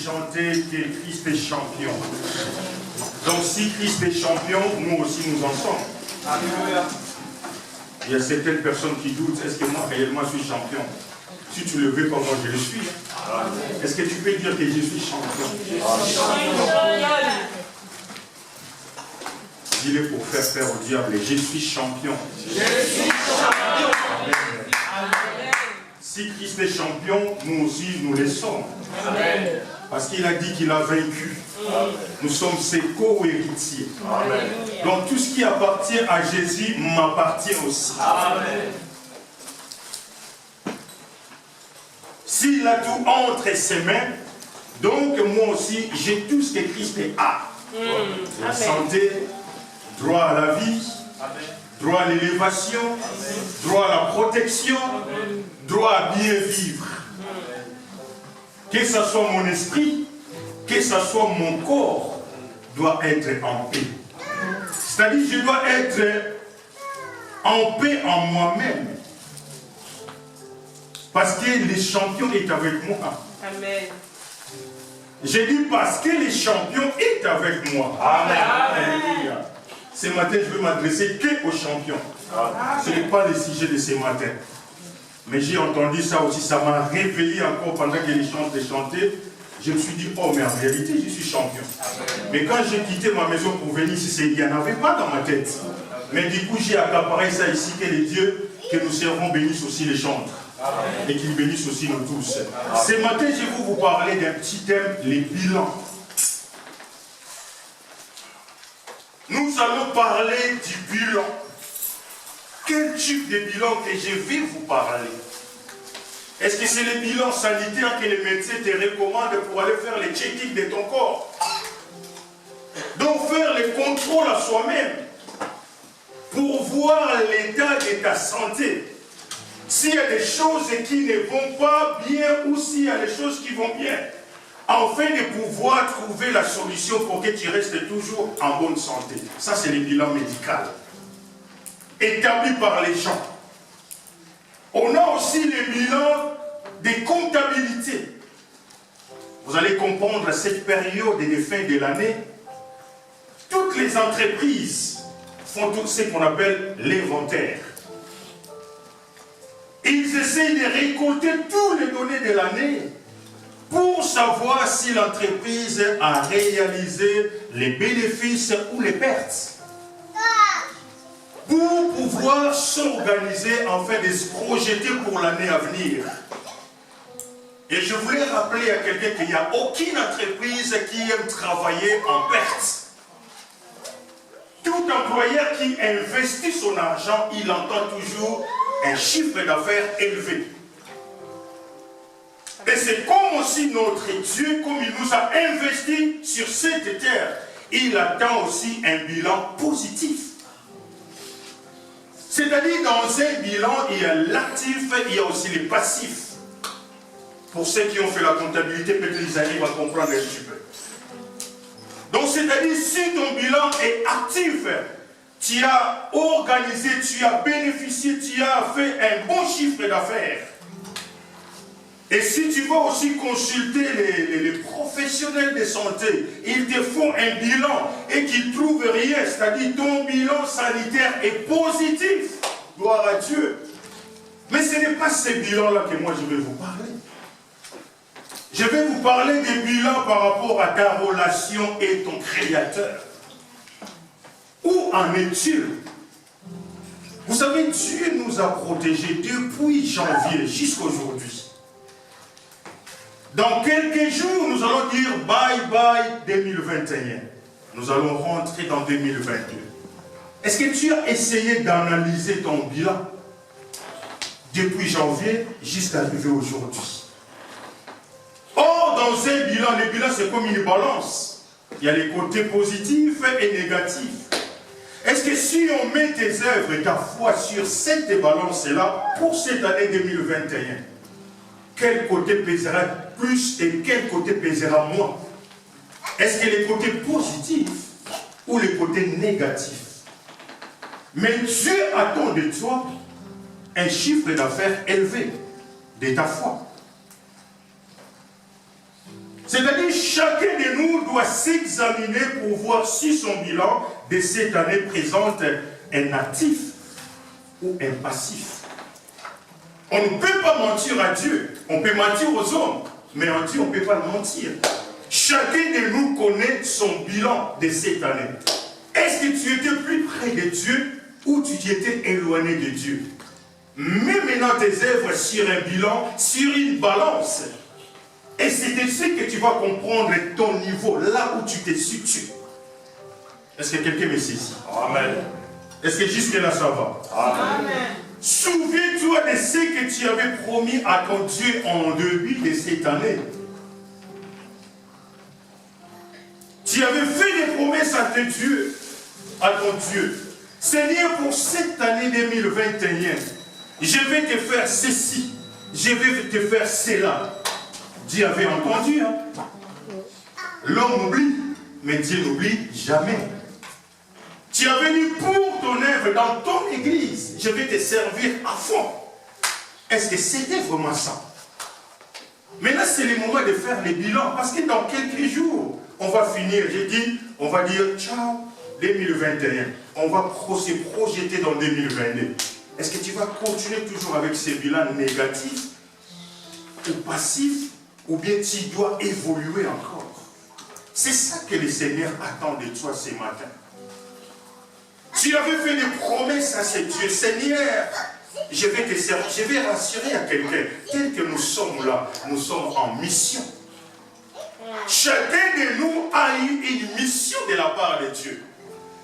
chanté que Christ est champion. Donc si Christ est champion, nous aussi nous en sommes. Alléluia. Il y a certaines personnes qui doutent, est-ce que moi réellement je suis champion? Si tu le veux comme moi je le suis. Est-ce que tu peux dire que je suis champion? Dis-le pour faire peur au diable, je suis champion. Je suis champion. Amen. Si Christ est champion, nous aussi nous le sommes. Amen. Parce qu'il a dit qu'il a vaincu. Amen. Nous sommes ses co-héritiers. Donc tout ce qui appartient à Jésus m'appartient aussi. Amen. S'il a tout entre ses mains, donc moi aussi j'ai tout ce que Christ a. La santé, droit à la vie, amen, droit à l'élévation, droit à la protection, amen, droit à bien vivre. Amen. Que ce soit mon esprit, que ce soit mon corps, doit être en paix. C'est-à-dire je dois être en paix en moi-même. Parce que le champion est avec moi. Amen. J'ai dit parce que le champion est avec moi. Amen. Amen. Ce matin, je veux m'adresser qu'aux champions. Ce n'est pas le sujet de ce matin. Mais j'ai entendu ça aussi, ça m'a réveillé encore pendant que les chants étaient chantés. Je me suis dit, oh mais en réalité, je suis champion. Mais quand j'ai quitté ma maison pour venir ici, il n'y en avait pas dans ma tête. Mais du coup, j'ai accaparé ça ici, que les dieux que nous servons bénissent aussi les chantres. Et qu'ils bénissent aussi nous tous. Ce matin, je vais vous parler d'un petit thème, les bilans. Nous allons parler du bilan. Quel type de bilan que je vais vous parler? Est-ce que c'est le bilan sanitaire que les médecins te recommandent pour aller faire les check-ins de ton corps? Donc faire les contrôles à soi-même pour voir l'état de ta santé. S'il y a des choses qui ne vont pas bien ou s'il y a des choses qui vont bien, afin de pouvoir trouver la solution pour que tu restes toujours en bonne santé. Ça, c'est le bilan médical, établi par les gens. On a aussi le bilan des comptabilités. Vous allez comprendre cette période de fin de l'année. Toutes les entreprises font tout ce qu'on appelle l'inventaire. Ils essayent de récolter toutes les données de l'année pour savoir si l'entreprise a réalisé les bénéfices ou les pertes. Pour pouvoir s'organiser afin de se projeter pour l'année à venir. Et je voulais rappeler à quelqu'un qu'il n'y a aucune entreprise qui aime travailler en perte. Tout employeur qui investit son argent, il entend toujours un chiffre d'affaires élevé. Et c'est comme aussi notre Dieu, comme il nous a investi sur cette terre, il attend aussi un bilan positif. C'est-à-dire dans un bilan, il y a l'actif, il y a aussi les passifs. Pour ceux qui ont fait la comptabilité, peut-être ils arrivent à comprendre un petit peu. Donc c'est-à-dire si ton bilan est actif, tu as organisé, tu as bénéficié, tu as fait un bon chiffre d'affaires. Et si tu vas aussi consulter les professionnels de santé, ils te font un bilan et qu'ils ne trouvent rien, c'est-à-dire ton bilan sanitaire est positif. Gloire à Dieu. Mais ce n'est pas ce bilan-là que moi je vais vous parler. Je vais vous parler des bilans par rapport à ta relation et ton Créateur. Où en es-tu? Vous savez, Dieu nous a protégés depuis janvier jusqu'à aujourd'hui. Dans quelques jours, nous allons dire bye bye 2021. Nous allons rentrer dans 2022. Est-ce que tu as essayé d'analyser ton bilan depuis janvier jusqu'à arriver aujourd'hui? Or, dans un bilan, le bilan c'est comme une balance. Il y a les côtés positifs et négatifs. Est-ce que si on met tes œuvres et ta foi sur cette balance-là, pour cette année 2021, quel côté pèsera plus et quel côté pèsera moins? Est-ce que les côtés positifs ou les côtés négatifs? Mais Dieu attend de toi un chiffre d'affaires élevé de ta foi. C'est-à-dire chacun de nous doit s'examiner pour voir si son bilan de cette année présente est actif ou un passif. On ne peut pas mentir à Dieu. On peut mentir aux hommes, mais en Dieu, on ne peut pas mentir. Chacun de nous connaît son bilan de cette année. Est-ce que tu étais plus près de Dieu ou tu t'étais éloigné de Dieu? Mets maintenant tes œuvres sur un bilan, sur une balance. Et c'est de ce que tu vas comprendre ton niveau, là où tu te situes. Est-ce que quelqu'un me saisit? Amen. Est-ce que jusque-là ça va? Amen. Souviens-toi de ce que tu avais promis à ton Dieu en début de cette année. Tu avais fait des promesses à ton Dieu. Seigneur, pour cette année 2021, je vais te faire ceci, je vais te faire cela. Dieu avait entendu. Hein? L'homme oublie, mais Dieu n'oublie jamais. Tu as venu pour ton œuvre dans ton église. Je vais te servir à fond. Est-ce que c'était vraiment ça? Maintenant, c'est le moment de faire les bilans. Parce que dans quelques jours, on va finir. J'ai dit, on va dire ciao 2021. On va se projeter dans 2022. Est-ce que tu vas continuer toujours avec ces bilans négatifs ou passifs? Ou bien tu dois évoluer encore? C'est ça que le Seigneur attend de toi ce matin. Tu avais fait des promesses à ce Dieu. Seigneur, je vais te servir, je vais rassurer à quelqu'un. Tel que nous sommes là, nous sommes en mission. Chacun de nous a eu une mission de la part de Dieu.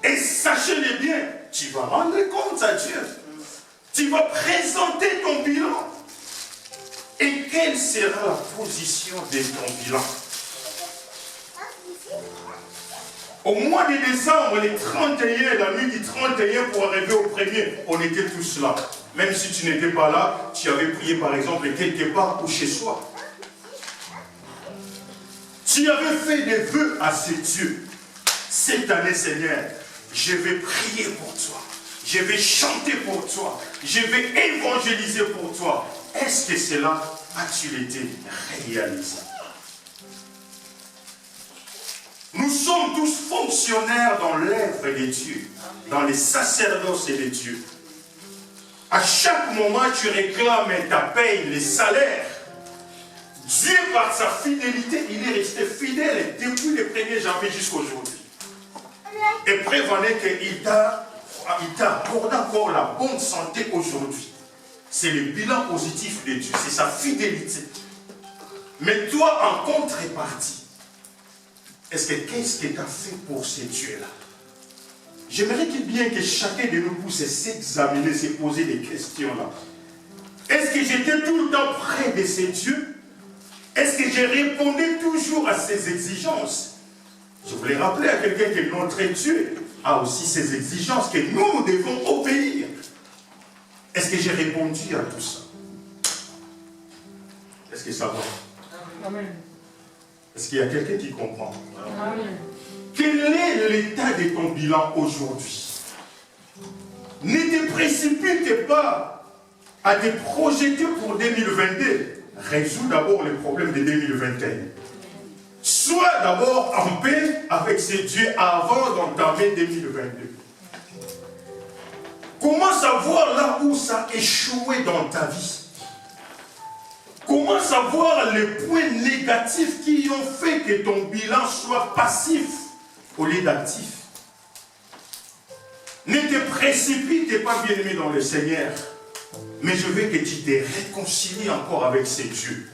Et sachez-le bien, tu vas rendre compte à Dieu. Tu vas présenter ton bilan. Et quelle sera la position de ton bilan? Au mois de décembre, les 31, la nuit du 31 pour arriver au 1er, on était tous là. Même si tu n'étais pas là, tu avais prié par exemple quelque part ou chez soi. Tu avais fait des vœux à ce Dieu. Cette année, Seigneur, je vais prier pour toi. Je vais chanter pour toi. Je vais évangéliser pour toi. Est-ce que cela a-t-il été réalisé? Nous sommes tous fonctionnaires dans l'œuvre de Dieu, dans les sacerdoces de Dieu. À chaque moment, tu réclames ta paye, les salaires. Dieu, par sa fidélité, il est resté fidèle depuis le 1er janvier jusqu'à aujourd'hui. Et prévenez qu'il t'a accordé encore la bonne santé aujourd'hui. C'est le bilan positif de Dieu, c'est sa fidélité. Mais toi, en contrepartie, qu'est-ce que tu as fait pour ces dieux-là? J'aimerais bien que chacun de nous puisse s'examiner, se poser des questions là. Est-ce que j'étais tout le temps près de ces dieux? Est-ce que je répondais toujours à ses exigences? Je voulais rappeler à quelqu'un que notre Dieu a aussi ses exigences, que nous devons obéir. Est-ce que j'ai répondu à tout ça? Est-ce que ça va? Amen. Est-ce qu'il y a quelqu'un qui comprend? Amen. Quel est l'état de ton bilan aujourd'hui? Ne te précipite pas à te projeter pour 2022. Résous d'abord les problèmes de 2021. Sois d'abord en paix avec ces dieux avant d'entamer 2022. Comment savoir là où ça a échoué dans ta vie? Comment savoir les points négatifs qui ont fait que ton bilan soit passif au lieu d'actif? Ne te précipite pas, bien-aimé dans le Seigneur, mais je veux que tu te réconcilies encore avec ces dieux.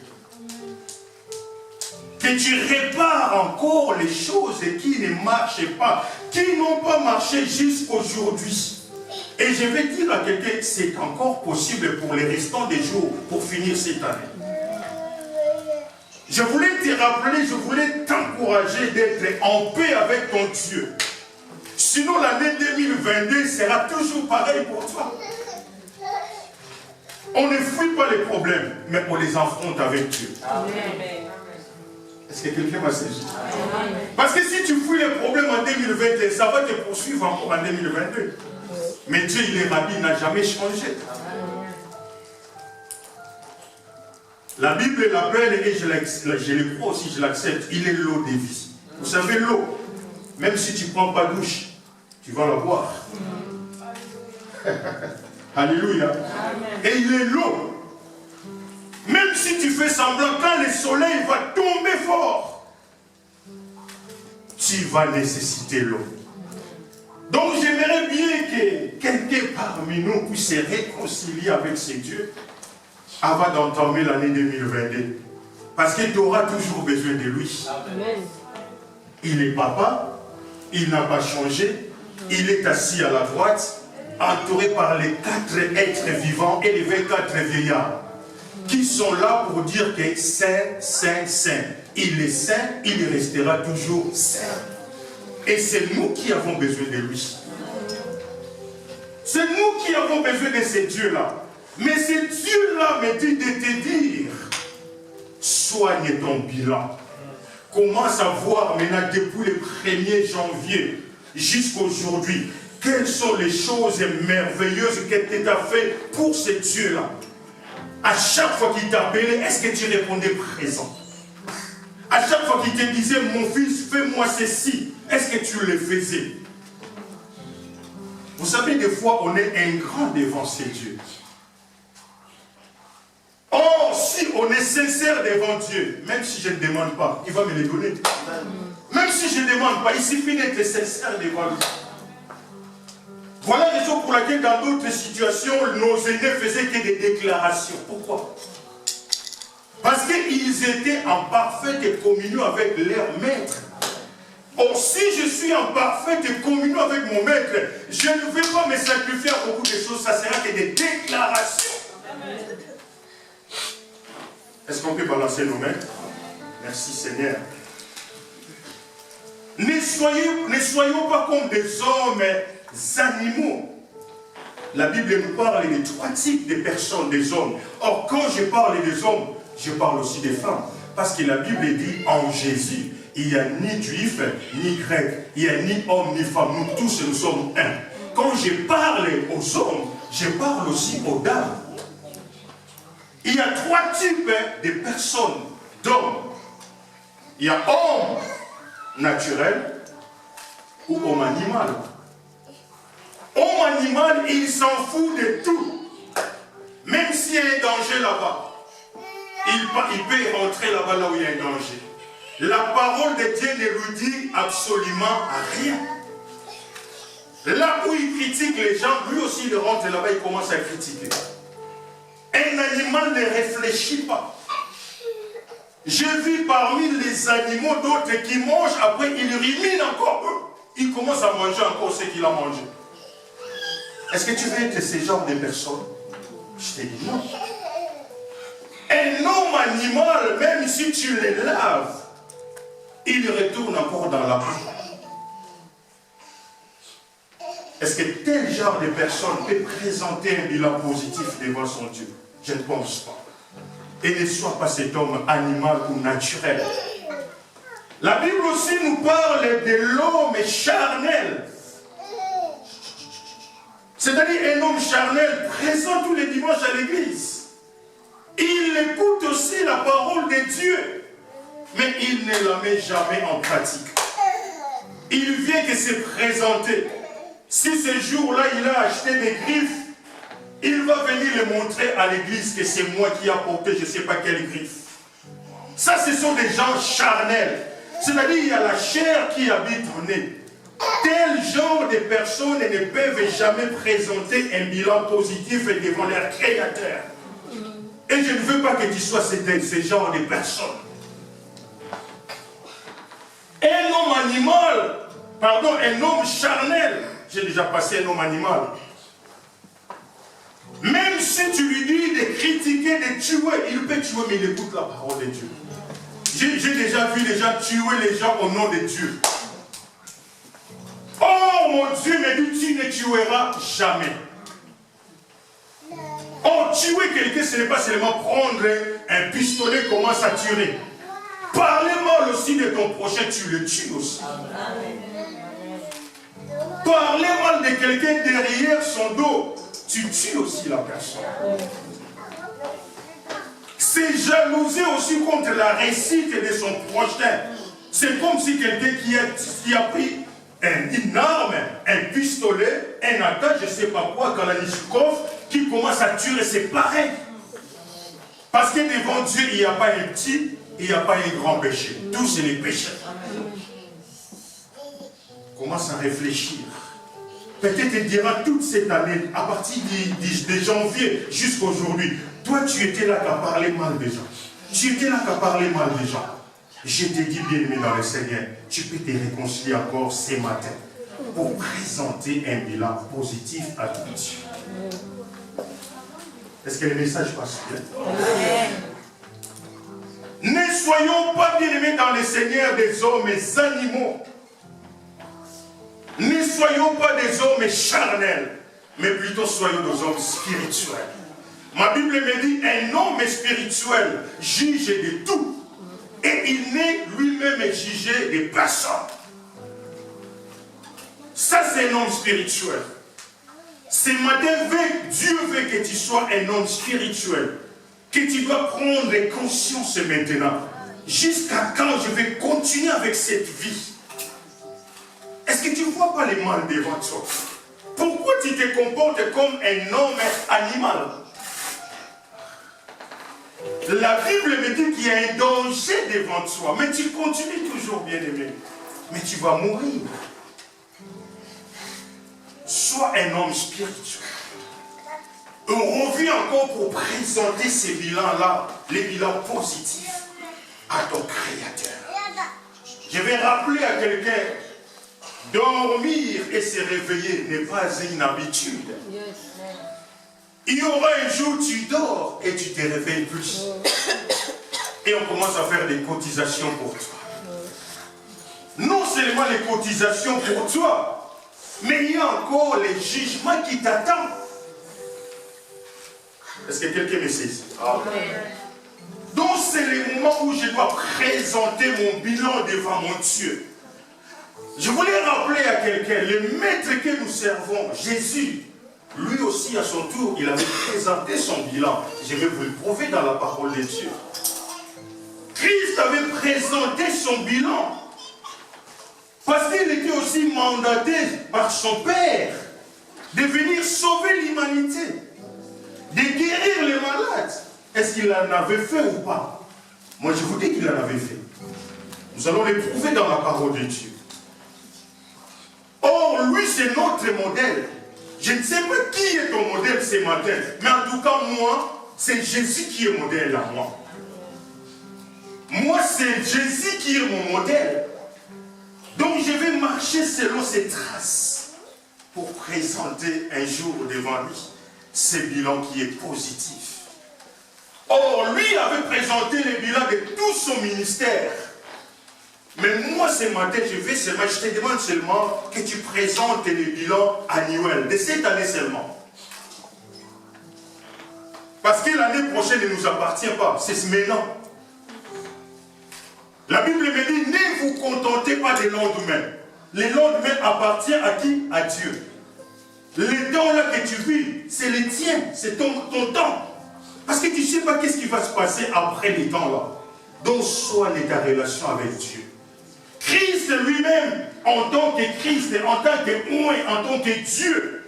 Que tu répares encore les choses qui ne marchent pas, qui n'ont pas marché jusqu'aujourd'hui. Et je vais dire à quelqu'un, c'est encore possible pour les restants des jours, pour finir cette année. Je voulais te rappeler, je voulais t'encourager d'être en paix avec ton Dieu. Sinon l'année 2022 sera toujours pareil pour toi. On ne fuit pas les problèmes, mais on les affronte avec Dieu. Amen. Est-ce que quelqu'un m'a saisi? Parce que si tu fuis les problèmes en 2021, ça va te poursuivre encore en 2022. Mais Dieu, il est rapide, il n'a jamais changé. La Bible l'appelle, et je le crois aussi, je l'accepte, il est l'eau des vies. Vous savez, l'eau, même si tu ne prends pas douche, tu vas la boire. Alléluia. Et il est l'eau. Même si tu fais semblant, quand le soleil va tomber fort, tu vas nécessiter l'eau. Donc j'aimerais bien que quelqu'un parmi nous puisse se réconcilier avec ses dieux avant d'entamer l'année 2022. Parce que tu auras toujours besoin de lui. Amen. Il est papa, il n'a pas changé, il est assis à la droite, entouré par les 4 êtres vivants et les 24 vieillards, qui sont là pour dire que saint, saint, saint. Il est saint, il restera toujours saint. Et c'est nous qui avons besoin de lui. C'est nous qui avons besoin de ces dieux-là. Mais ces dieux-là me dit de te dire, soigne ton bilan. Commence à voir maintenant depuis le 1er janvier jusqu'aujourd'hui, quelles sont les choses merveilleuses que tu as fait pour ces dieux-là. À chaque fois qu'il t'appelait, est-ce que tu répondais présent? À chaque fois qu'il te disait, mon fils, fais-moi ceci, est-ce que tu le faisais? Vous savez, des fois, on est ingrat devant ces dieux. Or, si on est sincère devant Dieu, même si je ne demande pas, il va me les donner. Même si je ne demande pas, il suffit d'être sincère devant lui. Voilà la raison pour laquelle dans d'autres situations, nos aînés faisaient que des déclarations. Pourquoi? Parce qu'ils étaient en parfaite communion avec leur maître. Or, si je suis en parfaite communion avec mon maître, je ne vais pas me sacrifier à beaucoup de choses, ça sera que des déclarations. Est-ce qu'on peut balancer nos mains? Merci Seigneur. Ne soyons pas comme des hommes animaux. La Bible nous parle de 3 types de personnes, des hommes. Or, quand je parle des hommes, je parle aussi des femmes. Parce que la Bible dit en Jésus, il n'y a ni juif, ni grec, il n'y a ni homme, ni femme. Nous tous, nous sommes un. Quand je parle aux hommes, je parle aussi aux dames. Il y a 3 types de personnes, d'hommes. Il y a homme naturel ou homme animal. Homme animal, il s'en fout de tout. Même s'il y a un danger là-bas, il peut rentrer là-bas là où il y a un danger. La parole de Dieu ne lui dit absolument rien. Là où il critique les gens, lui aussi il rentre là-bas, il commence à critiquer. Un animal ne réfléchit pas. J'ai vu parmi les animaux d'autres qui mangent, après ils ruminent encore eux. Ils commencent à manger encore ce qu'il a mangé. Est-ce que tu veux être ce genre de personne? Je te dis non. Un homme animal, même si tu le laves, il retourne encore dans la boue. Est-ce que tel genre de personne peut présenter un bilan positif devant son Dieu? Je ne pense pas. Et ne soit pas cet homme animal ou naturel. La Bible aussi nous parle de l'homme charnel. C'est-à-dire un homme charnel présent tous les dimanches à l'église. Il écoute aussi la parole de Dieu, mais il ne la met jamais en pratique. Il vient que se présenter. Si ce jour-là, il a acheté des griffes, il va venir le montrer à l'église que c'est moi qui ai apporté je ne sais pas quelle griffe. Ça, ce sont des gens charnels. C'est-à-dire il y a la chair qui habite en eux. Tel genre de personnes ne peuvent jamais présenter un bilan positif devant leur Créateur. Et je ne veux pas que tu sois ce genre de personnes. Un homme animal, un homme charnel, j'ai déjà passé un homme animal. Même si tu lui dis de critiquer, de tuer, il peut tuer, mais il écoute la parole de Dieu. J'ai déjà vu les gens tuer les gens au nom de Dieu. Oh mon Dieu me dit, tu ne tueras jamais. Oh, tuer quelqu'un, ce n'est pas seulement prendre un pistolet, commence à tirer. Parler mal aussi de ton prochain, tu le tues aussi. Parler mal de quelqu'un derrière son dos, tu tues aussi la personne. C'est jalouser aussi contre la réussite de son prochain. C'est comme si quelqu'un qui a pris une arme, un pistolet, un attaque, je ne sais pas quoi, Kalachnikov, qui commence à tuer, c'est pareil. Parce que devant Dieu, il n'y a pas un petit, il n'y a pas un grand péché. Tous c'est les péchés. Commence à réfléchir. Peut-être il dira toute cette année, à partir de janvier jusqu'à aujourd'hui, toi tu étais là qu'à parler mal des gens. Tu étais là qu'à parler mal des gens. Je t'ai dit, bien-aimé dans le Seigneur, tu peux te réconcilier encore ce matin pour présenter un bilan positif à Dieu. Est-ce que le message passe bien? Ne soyons pas bien-aimés dans le Seigneur des hommes et animaux. Ne soyons pas des hommes charnels, mais plutôt soyons des hommes spirituels. Ma Bible me dit, un homme spirituel juge de tout. Et il n'est lui-même jugé de personne. Ça, c'est un homme spirituel. Ce matin, Dieu veut que tu sois un homme spirituel. Que tu dois prendre conscience maintenant. Jusqu'à quand je vais continuer avec cette vie? Est-ce que tu ne vois pas les mal devant toi? Pourquoi tu te comportes comme un homme animal? La Bible me dit qu'il y a un danger devant toi, mais tu continues toujours, bien-aimé. Mais tu vas mourir. Sois un homme spirituel. On revient encore pour présenter ces bilans-là, les bilans positifs, à ton Créateur. Je vais rappeler à quelqu'un, dormir et se réveiller n'est pas une habitude. Il y aura un jour où tu dors et tu te réveilles plus. Et on commence à faire des cotisations pour toi. Non seulement les cotisations pour toi, mais il y a encore les jugements qui t'attendent. Est-ce que quelqu'un me saisit? Donc c'est le moment où je dois présenter mon bilan devant mon Dieu. Je voulais rappeler à quelqu'un, le maître que nous servons, Jésus, lui aussi à son tour, il avait présenté son bilan. Je vais vous le prouver dans la parole de Dieu. Christ avait présenté son bilan parce qu'il était aussi mandaté par son Père de venir sauver l'humanité, de guérir les malades. Est-ce qu'il en avait fait ou pas? Moi je vous dis qu'il en avait fait. Nous allons le prouver dans la parole de Dieu. Or, lui, c'est notre modèle. Je ne sais pas qui est ton modèle ce matin, mais en tout cas, moi, c'est Jésus qui est modèle à moi. Moi, c'est Jésus qui est mon modèle. Donc, je vais marcher selon ses traces pour présenter un jour devant lui ce bilan qui est positif. Or, lui avait présenté le bilan de tout son ministère. Mais moi, ce matin, je te demande seulement que tu présentes le bilan annuel de cette année seulement. Parce que l'année prochaine ne nous appartient pas, c'est maintenant. La Bible me dit, ne vous contentez pas des lendemains. Le lendemain appartient à qui? À Dieu. Le temps là que tu vis, c'est le tien, c'est ton temps. Parce que tu ne sais pas qu'est-ce qui va se passer après les temps là. Donc, soigne ta relation avec Dieu. Christ lui-même, en tant que Christ, en tant que en tant que Dieu,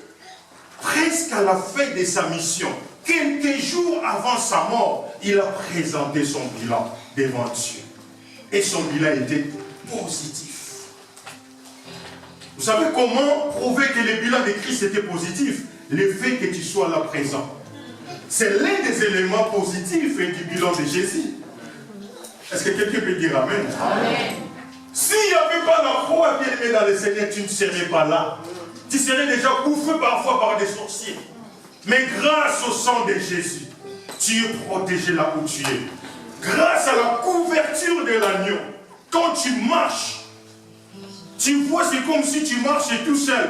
presque à la fin de sa mission, quelques jours avant sa mort, il a présenté son bilan devant Dieu. Et son bilan était positif. Vous savez comment prouver que le bilan de Christ était positif? Le fait que tu sois là présent. C'est l'un des éléments positifs du bilan de Jésus. Est-ce que quelqu'un peut dire Amen? Amen. S'il n'y avait pas la foi bien-aimée dans le Seigneur, tu ne serais pas là. Tu serais déjà bouffé parfois par des sorciers. Mais grâce au sang de Jésus, tu es protégé là où tu es. Grâce à la couverture de l'agneau, quand tu marches, tu vois, c'est comme si tu marchais tout seul.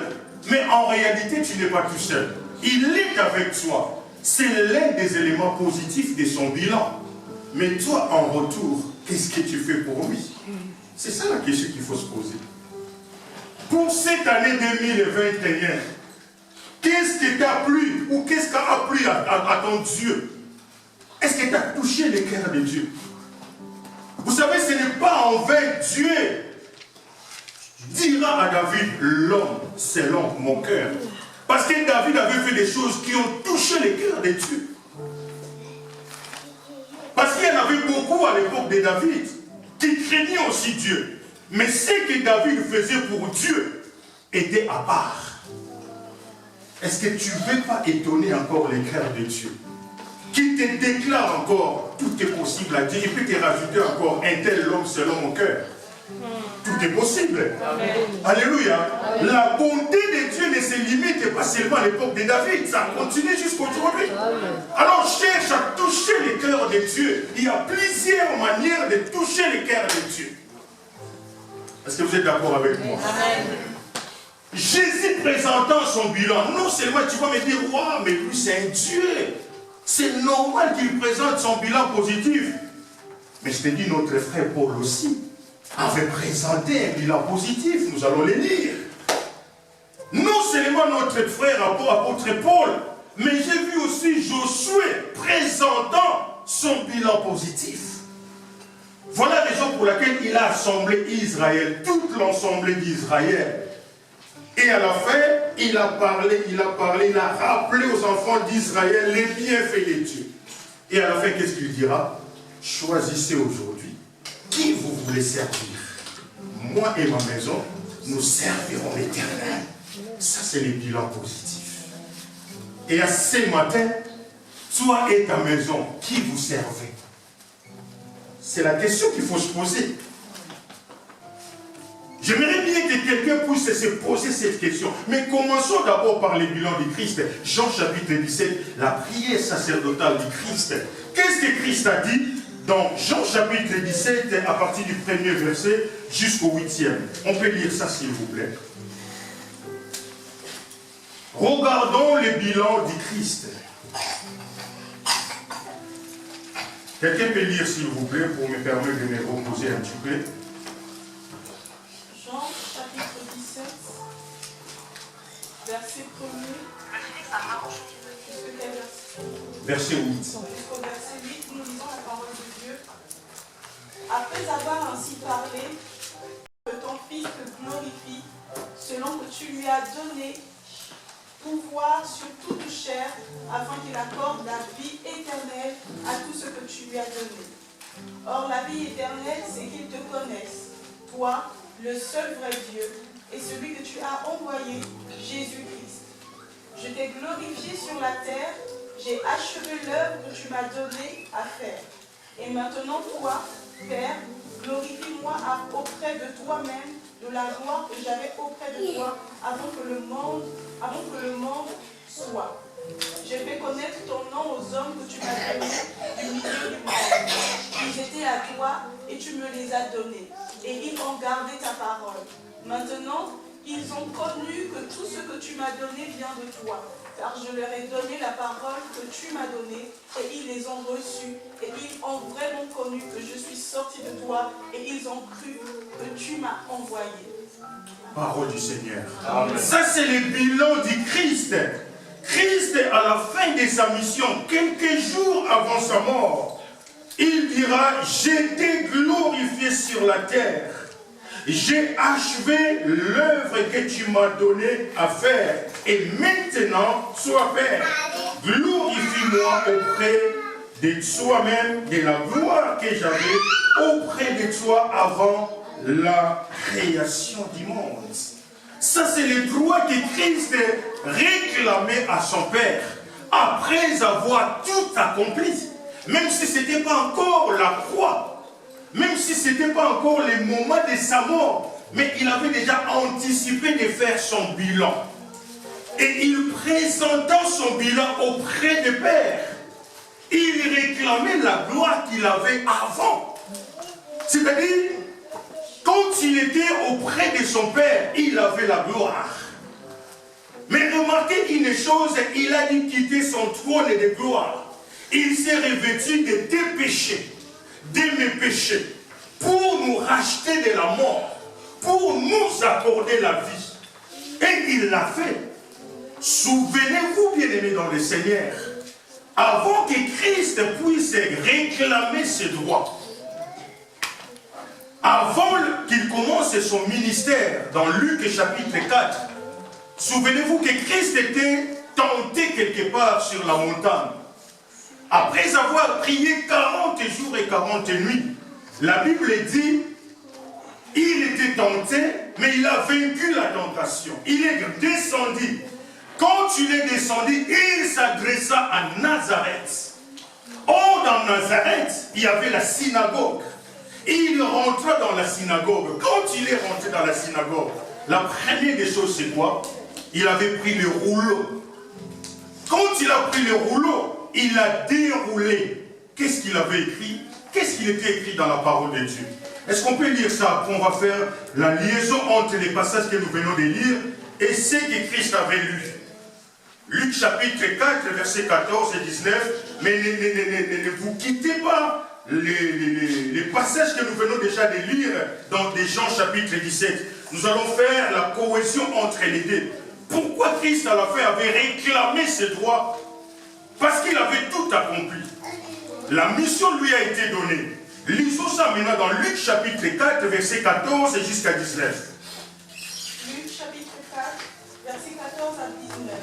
Mais en réalité, tu n'es pas tout seul. Il est avec toi. C'est l'un des éléments positifs de son bilan. Mais toi, en retour, qu'est-ce que tu fais pour lui? C'est ça la question qu'il faut se poser. Pour cette année 2021, qu'est-ce qui t'a plu ou qu'est-ce qui a plu à ton Dieu? Est-ce que tu as touché le cœur de Dieu? Vous savez, ce n'est pas en vain Dieu dira à David, l'homme selon mon cœur. Parce que David avait fait des choses qui ont touché le cœur de Dieu. Parce qu'il y en avait beaucoup à l'époque de David qui craignaient aussi Dieu. Mais ce que David faisait pour Dieu était à part. Est-ce que tu ne veux pas étonner encore le cœur de Dieu? Qui te déclare encore, tout est possible à Dieu. Il peut te rajouter encore, un tel homme selon mon cœur. Tout est possible. Amen. Alléluia. Amen. La bonté de Dieu ne se limite pas seulement à l'époque de David. Ça continue jusqu'aujourd'hui. Alors cherche à toucher le cœur de Dieu. Il y a plusieurs manières de toucher le cœur de Dieu. Est-ce que vous êtes d'accord avec moi? Amen. Jésus présentant son bilan, non seulement tu vas me dire, wow, mais lui c'est un Dieu. C'est normal qu'il présente son bilan positif. Mais je te dis, notre frère Paul aussi avait présenté un bilan positif. Nous allons les lire. Non seulement notre frère apôtre Paul, mais j'ai vu aussi Josué présentant son bilan positif. Voilà la raison pour laquelle il a assemblé Israël, toute l'ensemble d'Israël. Et à la fin, il a parlé, il a rappelé aux enfants d'Israël les bienfaits de Dieu. Et à la fin, qu'est-ce qu'il dira? Choisissez aujourd'hui qui vous voulez servir. Moi et ma maison, nous servirons l'Éternel. Ça, c'est le bilan positif. Et à ce matin, toi et ta maison, qui vous servez? C'est la question qu'il faut se poser. J'aimerais bien que quelqu'un puisse se poser cette question. Mais commençons d'abord par le bilan du Christ. Jean chapitre 17, la prière sacerdotale du Christ. Qu'est-ce que Christ a dit dans Jean chapitre 17, à partir du 1er verset jusqu'au 8e? On peut lire ça s'il vous plaît. Regardons le bilan du Christ. Quelqu'un peut lire s'il vous plaît pour me permettre de me reposer un petit peu. Jean chapitre 17, verset 1er. Verset 8. Jusqu'au verset 8, nous lisons la parole de Dieu. Après avoir ainsi parlé, que ton Fils te glorifie, selon que tu lui as donné pouvoir sur toute chair, afin qu'il accorde la vie éternelle à tout ce que tu lui as donné. Or, la vie éternelle, c'est qu'ils te connaissent, toi, le seul vrai Dieu, et celui que tu as envoyé, Jésus-Christ. Je t'ai glorifié sur la terre, j'ai achevé l'œuvre que tu m'as donnée à faire. Et maintenant, toi, Père, glorifie-moi auprès de toi-même de la gloire que j'avais auprès de toi avant que le monde soit. J'ai fait connaître ton nom aux hommes que tu m'as donnés du milieu du monde. Ils étaient à toi et tu me les as donnés. Et ils ont gardé ta parole. Maintenant, ils ont connu que tout ce que tu m'as donné vient de toi. Car je leur ai donné la parole que tu m'as donnée et ils les ont reçus. Et ils ont vraiment connu que je suis sorti de toi et ils ont cru que tu m'as envoyé. Parole du Seigneur. Amen. Ça, c'est le bilan du Christ. Christ, à la fin de sa mission, quelques jours avant sa mort, il dira, j'ai été glorifié sur la terre. J'ai achevé l'œuvre que tu m'as donnée à faire. Et maintenant, sois Père, glorifie-moi auprès de toi-même, de la gloire que j'avais auprès de toi avant la création du monde. Ça, c'est le droit que Christ réclamait à son Père après avoir tout accompli. Même si ce n'était pas encore la croix. Même si ce n'était pas encore le moment de sa mort, mais il avait déjà anticipé de faire son bilan. Et il présentant son bilan auprès du Père, il réclamait la gloire qu'il avait avant. C'est-à-dire, quand il était auprès de son Père, il avait la gloire. Mais remarquez une chose, il a dû quitter son trône de gloire. Il s'est revêtu de tes péchés. De mes péchés, pour nous racheter de la mort, pour nous accorder la vie. Et il l'a fait. Souvenez-vous, bien-aimés dans le Seigneur, avant que Christ puisse réclamer ses droits, avant qu'il commence son ministère, dans Luc chapitre 4, souvenez-vous que Christ était tenté quelque part sur la montagne. Après avoir prié 40 jours et 40 nuits, la Bible dit, il était tenté, mais il a vaincu la tentation. Il est descendu. Quand il est descendu, il s'adressa à Nazareth. Or, dans Nazareth, il y avait la synagogue. Il rentra dans la synagogue. Quand il est rentré dans la synagogue, la première des choses, c'est quoi? Il avait pris le rouleau. Quand il a pris le rouleau, il a déroulé. Qu'est-ce qu'il avait écrit? Qu'est-ce qu'il était écrit dans la parole de Dieu? Est-ce qu'on peut lire ça? Après, on va faire la liaison entre les passages que nous venons de lire et ce que Christ avait lu. Luc chapitre 4, versets 14 et 19. Mais ne vous quittez pas les passages que nous venons déjà de lire dans des Jean chapitre 17. Nous allons faire la cohésion entre les deux. Pourquoi Christ à la fin avait réclamé ses droits? Parce qu'il avait tout accompli. La mission lui a été donnée. Lisons ça maintenant dans Luc chapitre 4, verset 14 jusqu'à 19. Luc chapitre 4, verset 14 à 19.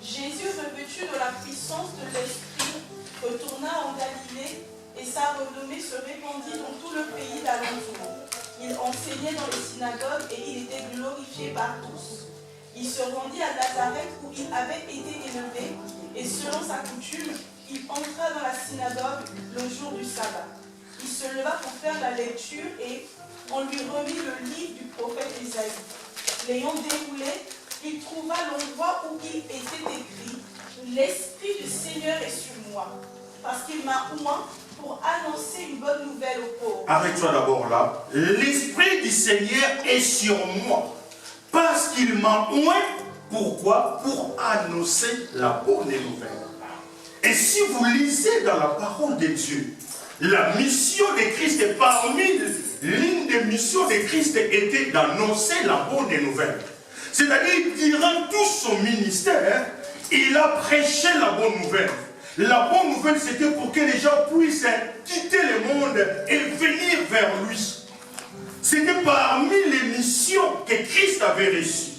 Jésus, revêtu de la puissance de l'Esprit, retourna en Galilée et sa renommée se répandit dans tout le pays d'alentour. Il enseignait dans les synagogues et il était glorifié par tous. Il se rendit à Nazareth où il avait été élevé et selon sa coutume, il entra dans la synagogue le jour du sabbat. Il se leva pour faire la lecture et on lui remit le livre du prophète Isaïe. L'ayant déroulé, il trouva l'endroit où il était écrit « L'Esprit du Seigneur est sur moi, parce qu'il m'a oint pour annoncer une bonne nouvelle aux pauvres. » Arrête-toi d'abord là. L'Esprit du Seigneur est sur moi, parce qu'il m'a oint. Pourquoi? Pour annoncer la bonne nouvelle. Et si vous lisez dans la parole de Dieu, la mission de Christ, parmi l'une des missions de Christ était d'annoncer la bonne nouvelle. C'est-à-dire, durant tout son ministère, il a prêché la bonne nouvelle. La bonne nouvelle, c'était pour que les gens puissent quitter le monde et venir vers lui. C'était parmi les missions que Christ avait reçues.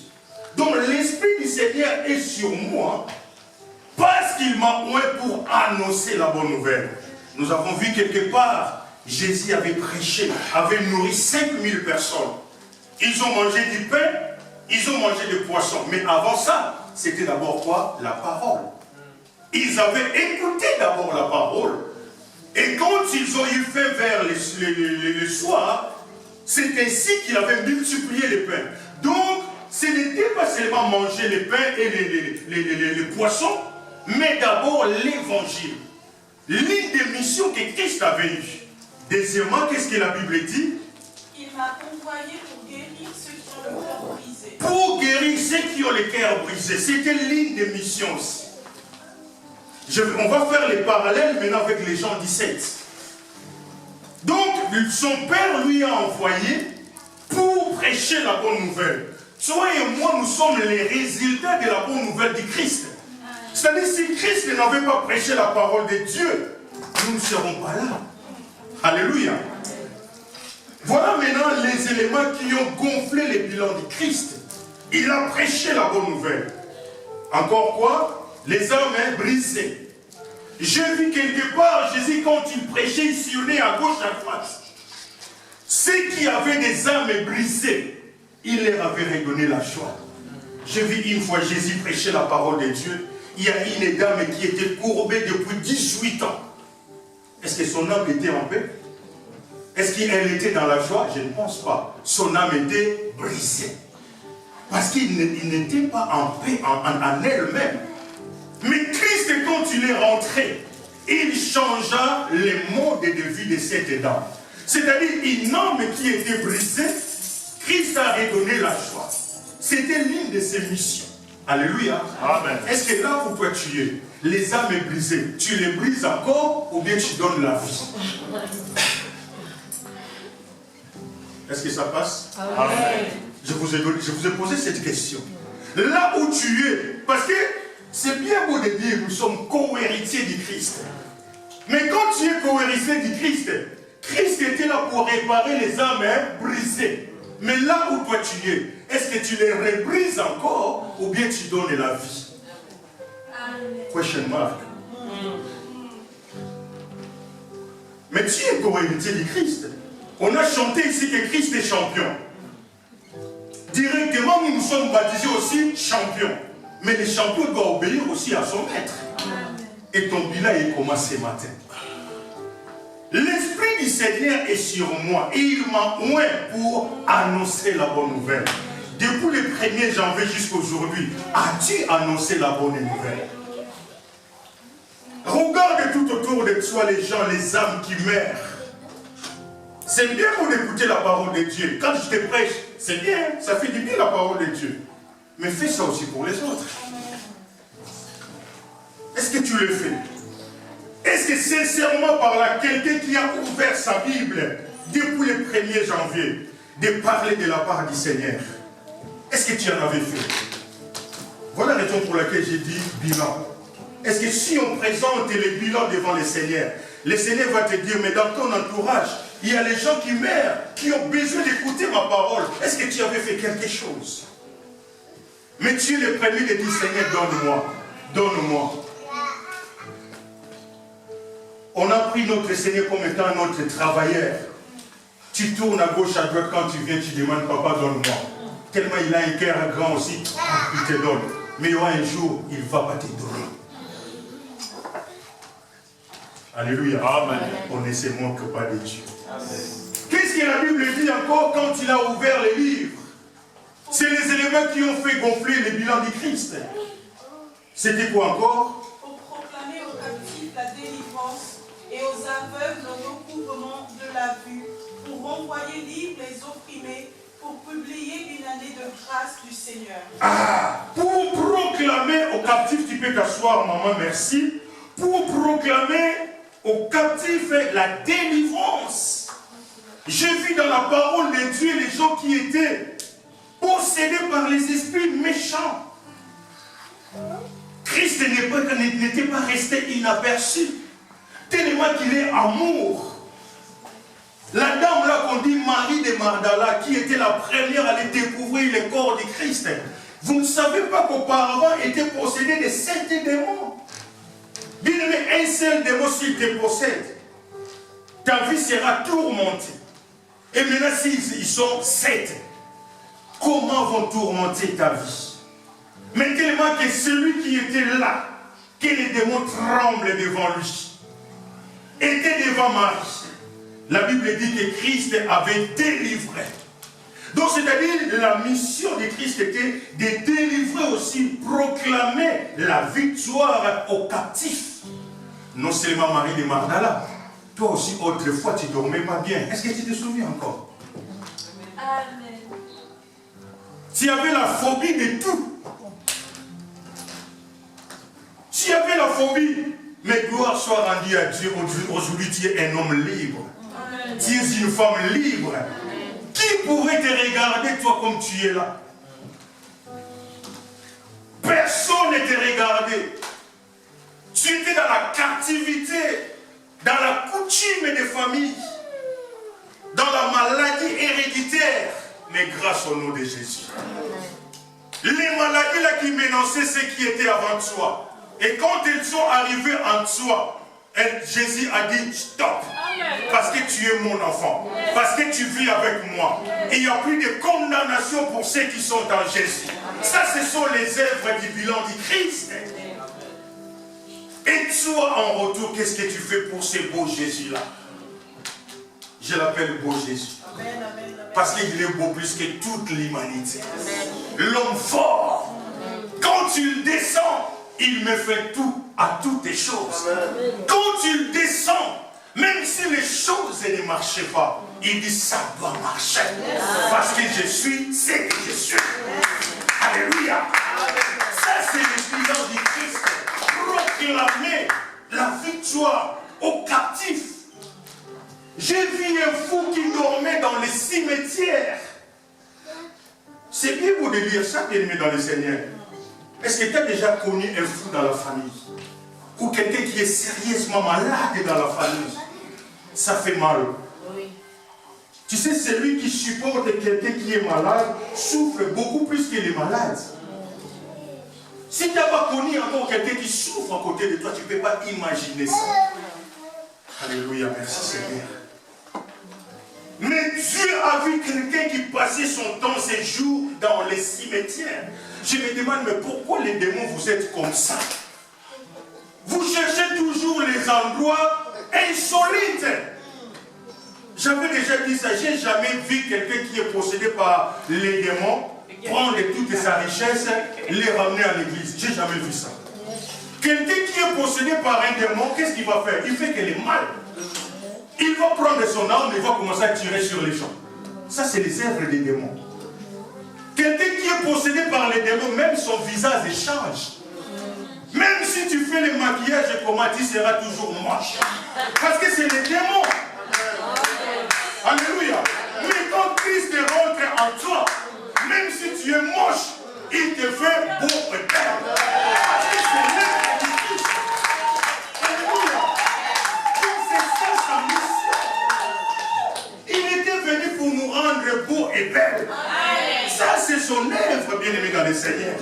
Donc, l'Esprit du Seigneur est sur moi parce qu'il m'a oint pour annoncer la bonne nouvelle. Nous avons vu quelque part, Jésus avait prêché, avait nourri 5000 personnes. Ils ont mangé du pain, ils ont mangé des poissons. Mais avant ça, c'était d'abord quoi? La parole. Ils avaient écouté d'abord la parole. Et quand ils ont eu faim vers le soir, c'est ainsi qu'il avait multiplié les pains. Donc, ce n'était pas seulement manger les pains et les poissons, mais d'abord l'évangile. L'une des missions que Christ avait eues. Deuxièmement, qu'est-ce que la Bible dit? Il m'a envoyé pour guérir ceux qui ont le cœur brisé. Pour guérir ceux qui ont le cœur brisé. C'était l'une des missions aussi. On va faire les parallèles maintenant avec les Jean 17. Donc, son père lui a envoyé pour prêcher la bonne nouvelle. Toi et moi, nous sommes les résultats de la bonne nouvelle du Christ. C'est-à-dire, si Christ n'avait pas prêché la parole de Dieu, nous ne serons pas là. Alléluia. Voilà maintenant les éléments qui ont gonflé les bilans du Christ. Il a prêché la bonne nouvelle. Encore quoi? Les âmes brisées. J'ai vu quelque part Jésus, quand il prêchait, il sillonnait à gauche, à droite. Ceux qui avaient des âmes brisées, il leur avait redonné la joie. J'ai vu une fois Jésus prêcher la parole de Dieu. Il y a une dame qui était courbée depuis 18 ans. Est-ce que son âme était en paix? Est-ce qu'elle était dans la joie? Je ne pense pas. Son âme était brisée. Parce qu'il n'était pas en paix en elle-même. Mais Christ, quand il est rentré, il changea les modes de vie de cette dame. C'est-à-dire une âme qui était brisée, Christ a redonné la joie. C'était l'une de ses missions. Alléluia. Amen. Est-ce que là où toi tu es, les âmes brisées, tu les brises encore ou bien tu donnes la vie? Est-ce que ça passe? Amen. Je vous ai posé cette question. Là où tu es, parce que C'est bien beau de dire que nous sommes co-héritiers du Christ. Mais quand tu es co-héritier du Christ, Christ était là pour réparer les âmes brisées. Mais là où toi tu es, est-ce que tu les rebrises encore ou bien tu donnes la vie? Question mark. Mais tu es co-héritier du Christ. On a chanté ici que Christ est champion. Directement, nous nous sommes baptisés aussi champions. Mais le champion doit obéir aussi à son maître. Et ton bilan est comment ce matin? L'Esprit du Seigneur est sur moi et il m'a oint pour annoncer la bonne nouvelle. Depuis le 1er janvier jusqu'à aujourd'hui, as-tu annoncé la bonne nouvelle? Regarde tout autour de toi les gens, les âmes qui meurent. C'est bien pour écouter la parole de Dieu. Quand je te prêche, c'est bien, ça fait du bien la parole de Dieu. Mais fais ça aussi pour les autres. Est-ce que tu le fais? Est-ce que sincèrement par là, quelqu'un qui a ouvert sa Bible depuis le 1er janvier, de parler de la part du Seigneur, est-ce que tu en avais fait? Voilà la raison pour laquelle j'ai dit bilan. Est-ce que si on présente les bilans devant le Seigneur va te dire, mais dans ton entourage, il y a les gens qui meurent, qui ont besoin d'écouter ma parole. Est-ce que tu avais fait quelque chose? Mais tu es le premier de dire, Seigneur, donne-moi, donne-moi. On a pris notre Seigneur comme étant notre travailleur. Tu tournes à gauche, à droite, quand tu viens, tu demandes, papa, donne-moi. Tellement il a un cœur grand aussi, il te donne. Mais il y aura un jour, il ne va pas te donner. Alléluia. Amen. On ne se moque pas de Dieu. Qu'est-ce que la Bible dit encore quand il a ouvert les livres? C'est les éléments qui ont fait gonfler le bilan du Christ. C'était quoi encore? Pour proclamer aux captifs la délivrance et aux aveugles le recouvrement de la vue, pour renvoyer libres les opprimés, pour publier une année de grâce du Seigneur. Ah, pour proclamer aux captifs, tu peux t'asseoir, maman, merci. Pour proclamer aux captifs la délivrance. J'ai vu dans la parole de Dieu les gens qui étaient possédés par les esprits méchants. Christ n'était pas resté inaperçu, tellement qu'il est amour. La dame là qu'on dit Marie de Magdala, qui était la première à aller découvrir le corps de Christ, vous ne savez pas qu'auparavant était possédé de 7 démons. Bien aimé, un seul démon s'il te possède, ta vie sera tourmentée. Et maintenant s'ils sont 7, comment vont tourmenter ta vie? Mais tellement que celui qui était là, que les démons tremblent devant lui, était devant Marie. La Bible dit que Christ avait délivré. Donc c'est-à-dire la mission de Christ était de délivrer aussi, proclamer la victoire aux captifs. Non seulement Marie de Magdala, toi aussi autrefois tu ne dormais pas bien. Est-ce que tu te souviens encore? Amen. Tu avais la phobie de tout. Tu avais la phobie, mais gloire soit rendue à Dieu. Aujourd'hui tu es un homme libre. Amen. Tu es une femme libre. Amen. Qui pourrait te regarder toi comme tu es là? Personne ne te regardait. Tu étais dans la captivité, dans la coutume des familles, dans la maladie héréditaire, mais grâce au nom de Jésus. Les maladies là qui menaçaient ceux qui étaient avant toi. Et quand elles sont arrivées en toi, Jésus a dit stop. Parce que tu es mon enfant. Parce que tu vis avec moi. Et il n'y a plus de condamnation pour ceux qui sont en Jésus. Ça, ce sont les œuvres du bilan du Christ. Et toi, en retour, qu'est-ce que tu fais pour ce beau Jésus-là? Je l'appelle beau Jésus. Parce qu'il est beau plus que toute l'humanité. L'homme fort. Quand tu le descends, il me fait tout à toutes les choses. Quand tu le descends, même si les choses ne marchaient pas, il dit ça doit marcher. Parce que je suis ce que je suis. Alléluia. Ça c'est le bilan du Christ. Proclamer la victoire aux captifs. J'ai vu un fou qui dormait dans les cimetières. C'est bien beau de lire ça, bien aimé dans le Seigneur. Est-ce que tu as déjà connu un fou dans la famille? Ou quelqu'un qui est sérieusement malade dans la famille? Ça fait mal. Oui. Tu sais, celui qui supporte quelqu'un qui est malade souffre beaucoup plus que les malades. Si tu n'as pas connu encore quelqu'un qui souffre à côté de toi, tu ne peux pas imaginer ça. Alléluia, merci Seigneur. Mais Dieu a vu quelqu'un qui passait son temps, ses jours dans les cimetières. Je me demande, mais pourquoi les démons vous êtes comme ça? Vous cherchez toujours les endroits insolites. J'avais déjà dit ça, j'ai jamais vu quelqu'un qui est possédé par les démons prendre toute sa richesse, les ramener à l'église. J'ai jamais vu ça. Quelqu'un qui est possédé par un démon, qu'est-ce qu'il va faire? Il fait qu'elle est mal. Il va prendre son arme et il va commencer à tirer sur les gens. Ça, c'est les œuvres des démons. Quelqu'un qui est possédé par les démons, même son visage change. Même si tu fais le maquillage, comment tu seras toujours moche. Parce que c'est les démons. Alléluia. Mais quand Christ rentre en toi, même si tu es moche, il te fait beau et belle. Parce que c'est l'œuvre du Christ. Alléluia. Donc c'est ça sa mission. Il était venu pour nous rendre beaux et belles. Ça c'est son œuvre, bien-aimé dans le Seigneur.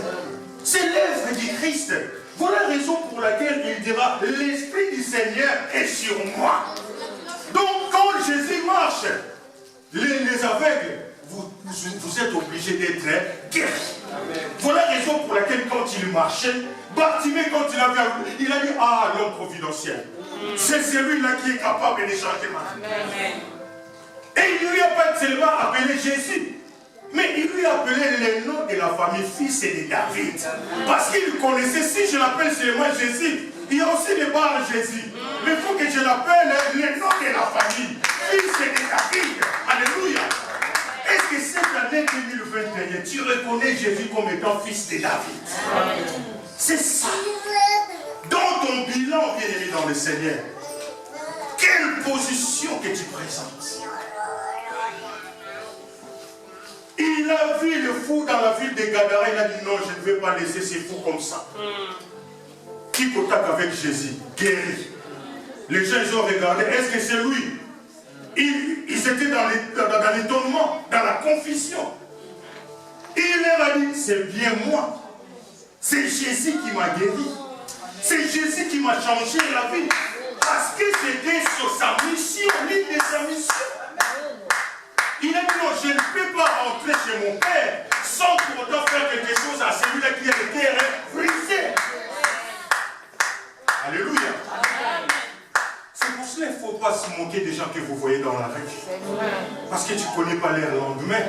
C'est l'œuvre du Christ. Voilà la raison pour laquelle il dira, l'Esprit du Seigneur est sur moi. Donc quand Jésus marche, les aveugles, vous êtes obligés d'être guéris. Voilà la raison pour laquelle quand il marchait, Bartimée, quand il a vu, il a dit, ah, l'homme providentiel. C'est celui-là qui est capable de changer ma vie. Et il ne lui a pas seulement appelé Jésus, mais il lui a appelé les noms de la famille, fils et de David. Parce qu'il connaissait, si je l'appelle seulement Jésus, il y a aussi le bar Jésus. Mais il faut que je l'appelle les noms de la famille, fils et de David. Alléluia. Est-ce que cette année 2021, tu reconnais Jésus comme étant fils de David? C'est ça. Dans ton bilan, bien-aimé dans le Seigneur, quelle position que tu présentes? Il a vu le fou dans la ville de Gadara, il a dit non, je ne vais pas laisser ces fous comme ça. Qui contacte avec Jésus, guéri. Les gens ils ont regardé, est-ce que c'est lui? Ils étaient dans l'étonnement, dans la confusion. Il leur a dit, c'est bien moi. C'est Jésus qui m'a guéri. C'est Jésus qui m'a changé la vie. Parce que c'était sur sa mission, l'une de sa mission. Il a dit non, je ne peux pas rentrer chez mon père sans pour autant faire quelque chose à celui-là qui a le cœur brisé. Alléluia. C'est pour cela qu'il ne faut pas se moquer des gens que vous voyez dans la rue. Parce que tu ne connais pas leur lendemain.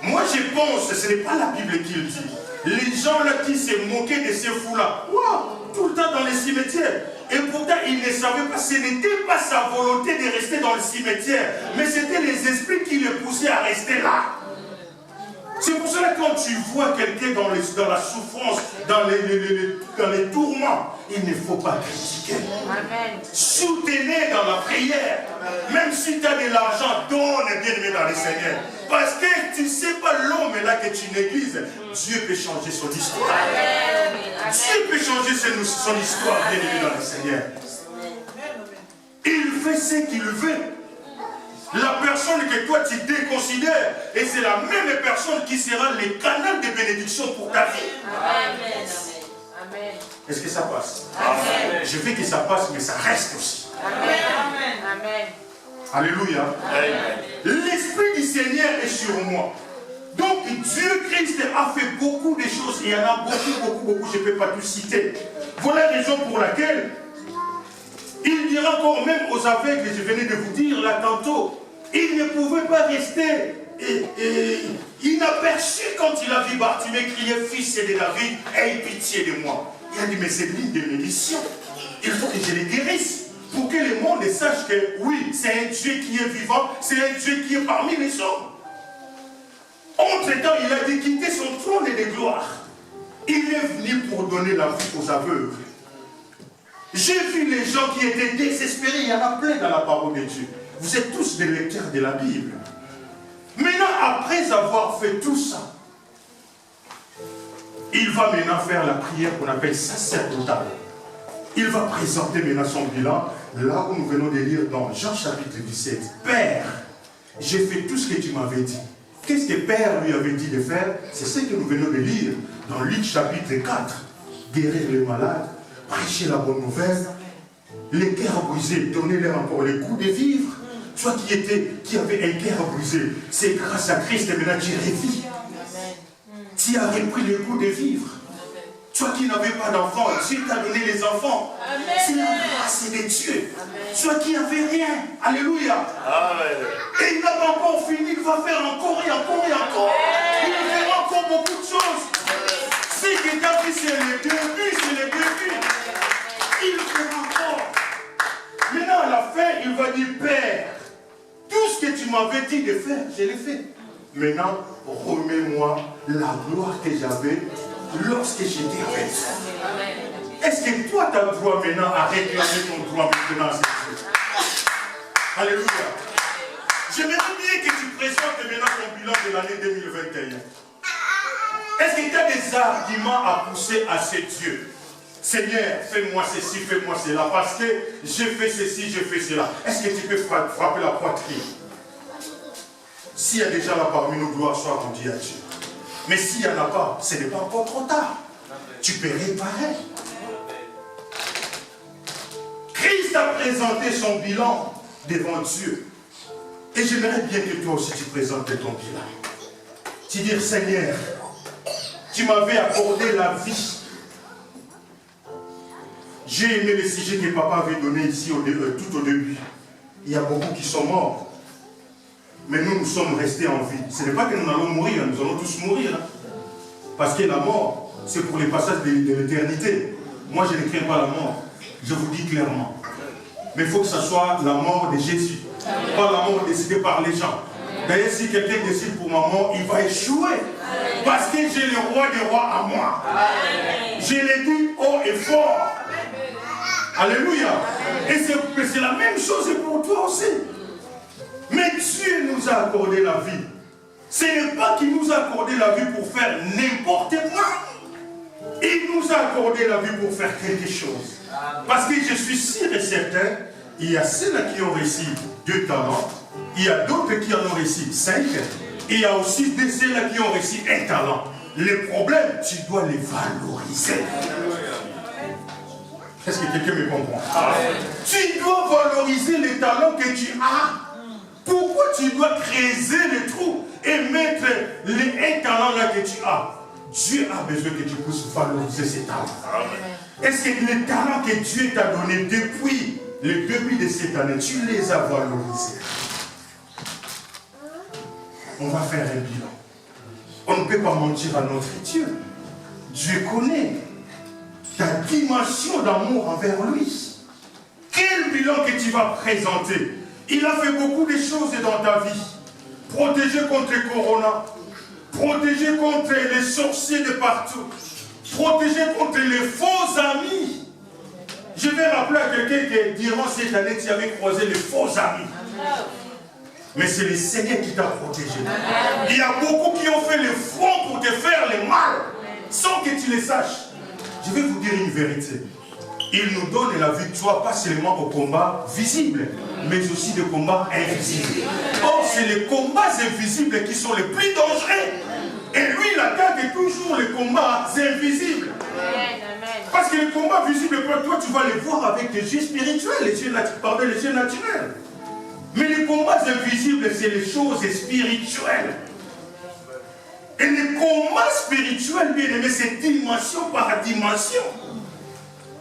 Moi je pense, ce n'est pas la Bible qui le dit. Les gens là qui se moquaient de ces fous-là, wow, tout le temps dans les cimetières. Et pourtant, il ne savait pas, ce n'était pas sa volonté de rester dans le cimetière, mais c'était les esprits qui le poussaient à rester là. C'est pour cela que quand tu vois quelqu'un dans la souffrance, dans les tourments, il ne faut pas critiquer. Soutenez dans la prière. Même si tu as de l'argent, donne bien-aimé dans le Seigneur. Parce que tu ne sais pas l'homme là que tu négliges, Dieu peut changer son histoire. Dieu peut changer son histoire, bien-aimé dans le Seigneur. Il fait ce qu'il veut. La personne que toi tu déconsidères, et c'est la même personne qui sera le canal de bénédiction pour ta vie. Amen. Est-ce que ça passe? Amen. Je veux que ça passe, mais ça reste aussi. Amen. Amen. Alléluia. L'Esprit du Seigneur est sur moi. Donc Dieu Christ a fait beaucoup de choses. Il y en a beaucoup. Je ne peux pas tout citer. Voilà la raison pour laquelle il dira encore même aux aveugles, je venais de vous dire là tantôt, il ne pouvait pas rester inaperçu quand il a vu Bartimée crier fils de David, aie pitié de moi. Il a dit mais c'est l'une de mes missions. Il faut que je les guérisse pour que le monde sache que oui, c'est un Dieu qui est vivant, c'est un Dieu qui est parmi les hommes. Entre-temps, il a dit quitter son trône de gloire. Il est venu pour donner la vie aux aveugles. J'ai vu les gens qui étaient désespérés, il y en a plein dans la parole de Dieu. Vous êtes tous des lecteurs de la Bible. Maintenant, après avoir fait tout ça, Il va maintenant faire la prière qu'on appelle sacerdotale. Il va présenter maintenant son bilan, là où nous venons de lire dans Jean chapitre 17. Père, j'ai fait tout ce que tu m'avais dit. Qu'est-ce que Père lui avait dit de faire? C'est ce que nous venons de lire dans Luc chapitre 4. Guérir les malades, prêcher la bonne nouvelle, les cœurs brisés, donner-leur encore le goût de vivre. Toi qui avait un cœur brisé, c'est grâce à Christ que maintenant tu revis. Tu as repris le goût de vivre. Toi qui n'avais pas d'enfants, Dieu t'a donné les enfants. C'est la grâce de Dieu. Toi qui n'avais rien. Alléluia. Amen. Et il n'a pas encore fini, il va faire encore et encore et encore. Il fera encore beaucoup de choses. Ce qu'il t'a dit, c'est le début, c'est le début. Il fera encore. Maintenant, à la fin, il va dire, Père, tout ce que tu m'avais dit de faire, je l'ai fait. Maintenant, remets-moi la gloire que j'avais lorsque j'étais avec toi. Est-ce que toi, tu as le droit maintenant à réclamer ton droit maintenant à cette Dieu? Alléluia. J'aimerais bien que tu présentes maintenant ton bilan de l'année 2021. Est-ce que tu as des arguments à pousser à ce Dieu? Seigneur, fais-moi ceci, fais-moi cela, parce que j'ai fait ceci, j'ai fait cela. Est-ce que tu peux frapper la poitrine? S'il y a déjà là parmi nous, gloire soit rendue à Dieu. Mais s'il n'y en a pas, ce n'est pas encore trop tard. Tu peux réparer. Christ a présenté son bilan devant Dieu. Et j'aimerais bien que toi aussi tu présentes ton bilan. Tu dis, Seigneur, tu m'avais accordé la vie. J'ai aimé le sujet que papa avait donné ici tout au début. Il y a beaucoup qui sont morts. Mais nous sommes restés en vie. Ce n'est pas que nous allons mourir, nous allons tous mourir. Hein. Parce que la mort, c'est pour les passages de l'éternité. Moi, je ne crains pas la mort. Je vous dis clairement. Mais il faut que ce soit la mort de Jésus. Pas la mort décidée par les gens. D'ailleurs, si quelqu'un décide pour ma mort, il va échouer. Parce que j'ai le roi des rois à moi. Je l'ai dit haut et fort. Alléluia. Et c'est la même chose pour toi aussi. Mais Dieu nous a accordé la vie. Ce n'est pas qu'il nous a accordé la vie pour faire n'importe quoi. Il nous a accordé la vie pour faire quelque chose. Parce que je suis sûr et certain, il y a ceux-là qui ont reçu 2 talents, il y a d'autres qui en ont reçu 5, et il y a aussi ceux-là qui ont reçu 1 talent. Le problème, tu dois les valoriser. Est-ce que quelqu'un me comprend? Tu dois valoriser les talents que tu as. Pourquoi tu dois creuser le trou et mettre les 1 talent là que tu as? Dieu a besoin que tu puisses valoriser ces talents. Est-ce que les talents que Dieu t'a donnés depuis le début de cette année, tu les as valorisés? On va faire un bilan. On ne peut pas mentir à notre Dieu. Dieu connaît ta dimension d'amour envers lui. Quel bilan que tu vas présenter? Il a fait beaucoup de choses dans ta vie. Protéger contre le corona. Protéger contre les sorciers de partout. Protéger contre les faux amis. Je vais rappeler à quelqu'un que durant cette année, tu avais croisé les faux amis. Mais c'est le Seigneur qui t'a protégé. Il y a beaucoup qui ont fait le front pour te faire le mal, sans que tu le saches. Je vais vous dire une vérité. Il nous donne la victoire, pas seulement au combat visible, mais aussi des combats invisibles. Or, c'est les combats invisibles qui sont les plus dangereux. Et lui, il attaque toujours les combats invisibles. Parce que les combats visibles, toi, tu vas les voir avec les yeux spirituels, les yeux naturels. Mais les combats invisibles, c'est les choses spirituelles. Et les combats spirituels, bien aimés, c'est dimension par dimension.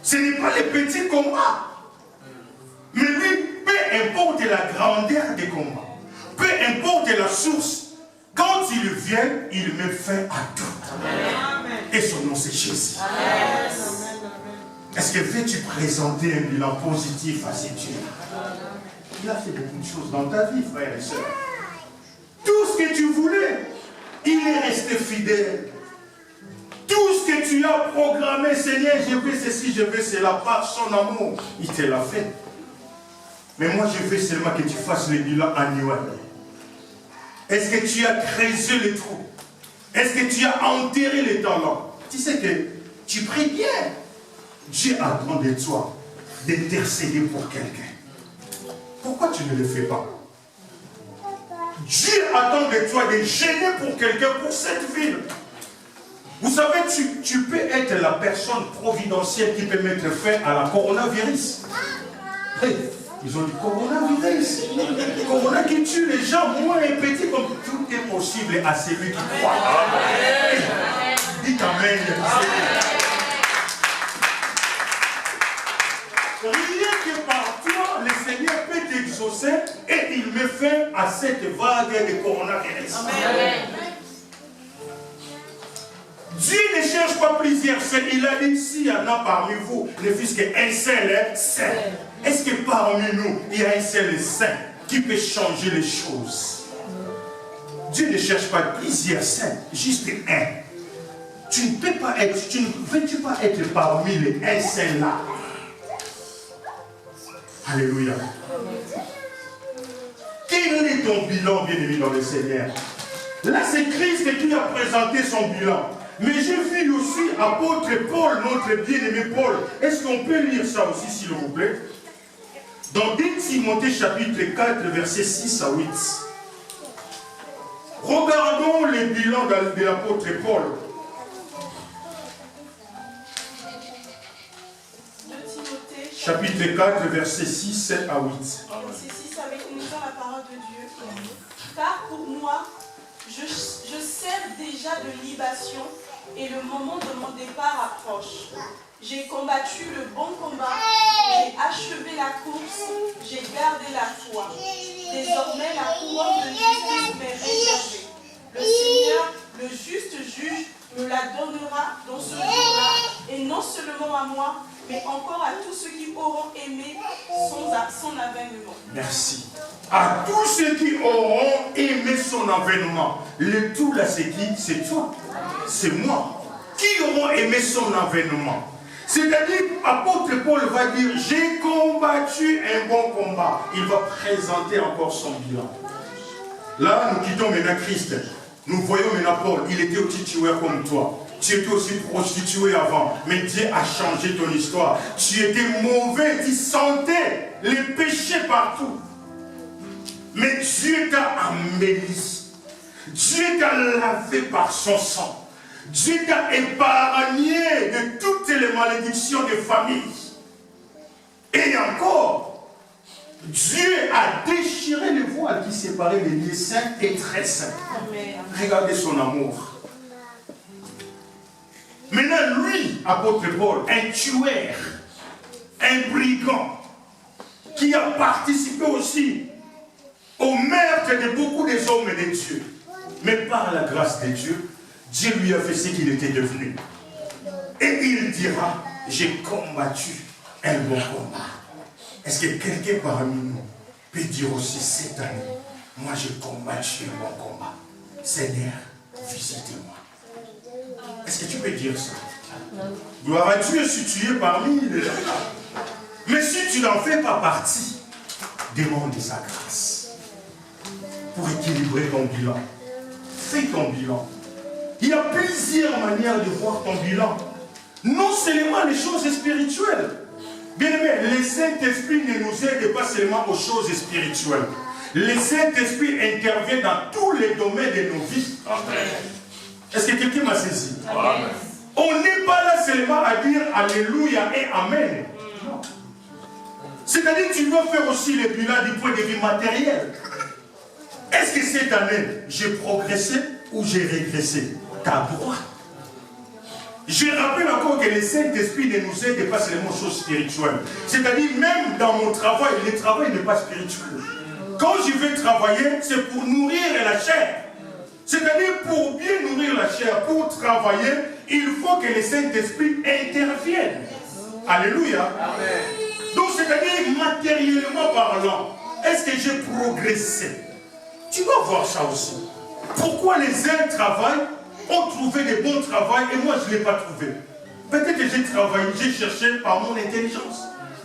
Ce n'est pas les petits combats. Mais lui, peu importe la grandeur des combats, peu importe la source, quand il vient, il met fin à tout. Amen. Et son nom, c'est Jésus. Est-ce que veux-tu présenter un bilan positif à ces dieux? Il a fait beaucoup de choses dans ta vie, frères et sœurs. Tout ce que tu voulais, il est resté fidèle. Tout ce que tu as programmé, Seigneur, je veux ceci, je veux cela, par son amour, il te l'a fait. Mais moi, je veux seulement que tu fasses le bilan annuel. Est-ce que tu as creusé les trous? Est-ce que tu as enterré les talents? tu sais que tu pries bien. Dieu attend de toi d'intercéder pour quelqu'un. Pourquoi tu ne le fais pas? Dieu attend de toi de gêner pour quelqu'un, pour cette ville. Vous savez, tu peux être la personne providentielle qui peut mettre fin à la coronavirus. Hey, ils ont dit coronavirus. Corona qui tue les gens, moins et petits, comme tout est possible à celui qui croit. Amen. Dites Amen. Rien que par toi, le Seigneur peut t'exaucer et il met fin à cette vague de coronavirus. Amen. Dieu ne cherche pas plusieurs saints. Il a dit, s'il y en a parmi vous, ne fût-ce qu'un seul saint. Est-ce que parmi nous, il y a un seul saint qui peut changer les choses? Dieu ne cherche pas plusieurs saints, juste un. Tu ne peux pas être, tu ne veux-tu pas être parmi les un saint là? Alléluia. Quel est ton bilan, bien-aimé dans le Seigneur? Là, c'est Christ qui a présenté son bilan. Mais j'ai vu aussi apôtre Paul, notre bien-aimé Paul. Est-ce qu'on peut lire ça aussi, s'il vous plaît? Dans 2 Timothée chapitre 4, versets 6 à 8. Regardons le bilan de l'apôtre Paul. Chapitre 4, versets 6 à 8. Verset 6, avec nous dans la parole de Dieu. Car pour moi, je sers déjà de libation et le moment de mon départ approche. J'ai combattu le bon combat, j'ai achevé la course, j'ai gardé la foi. Désormais, la couronne de justice m'est réservée. Le Seigneur, le juste juge, me la donnera dans ce jour-là, et non seulement à moi, mais encore à tous ceux qui auront aimé son avènement. Merci. À tous ceux qui auront aimé son avènement. Le tout là, c'est qui? C'est toi. C'est moi. Qui auront aimé son avènement? C'est-à-dire, apôtre Paul va dire, j'ai combattu un bon combat. Il va présenter encore son bilan. Là, nous quittons maintenant Christ. Nous voyons maintenant Paul. Il était aussi tueur comme toi. Tu étais aussi prostitué avant, mais Dieu a changé ton histoire. Tu étais mauvais, tu sentais les péchés partout. Mais Dieu t'a embelli. Dieu t'a lavé par son sang. Dieu t'a épargné de toutes les malédictions des familles. Et encore, Dieu a déchiré les voiles qui séparaient les lieux saints et très saints. Regardez son amour. Maintenant, lui, apôtre Paul, un tueur, un brigand, qui a participé aussi au meurtre de beaucoup des hommes et de Dieu. Mais par la grâce de Dieu, Dieu lui a fait ce qu'il était devenu. Et il dira, j'ai combattu un bon combat. Est-ce que quelqu'un parmi nous peut dire aussi cette année, moi j'ai combattu un bon combat. Seigneur, visitez-moi. Est-ce que tu peux dire ça? Gloire à Dieu si tu es parmi les gens. Mais si tu n'en fais pas partie, demande sa grâce pour équilibrer ton bilan. Fais ton bilan. Il y a plusieurs manières de voir ton bilan. Non seulement les choses spirituelles. Bien aimé, le Saint-Esprit ne nous aide pas seulement aux choses spirituelles. Le Saint-Esprit intervient dans tous les domaines de nos vies. Amen. Est-ce que quelqu'un m'a saisi? Amen. On n'est pas là seulement à dire Alléluia et Amen. Non. C'est-à-dire que tu dois faire aussi le bilan du point de vue matériel. Est-ce que cette année, j'ai progressé ou j'ai régressé? T'as droit. Je rappelle encore que le Saint-Esprit ne nous aide pas seulement aux choses spirituelles. C'est-à-dire même dans mon travail, le travail n'est pas spirituel. Quand je vais travailler, c'est pour nourrir la chair. C'est-à-dire pour bien nourrir la chair, pour travailler, il faut que le Saint-Esprit intervienne. Alléluia. Amen. Donc c'est-à-dire matériellement parlant, est-ce que j'ai progressé? Tu dois voir ça aussi. Pourquoi les uns travaillent, ont trouvé des bons travails et moi je ne l'ai pas trouvé? Peut-être que j'ai travaillé, j'ai cherché par mon intelligence,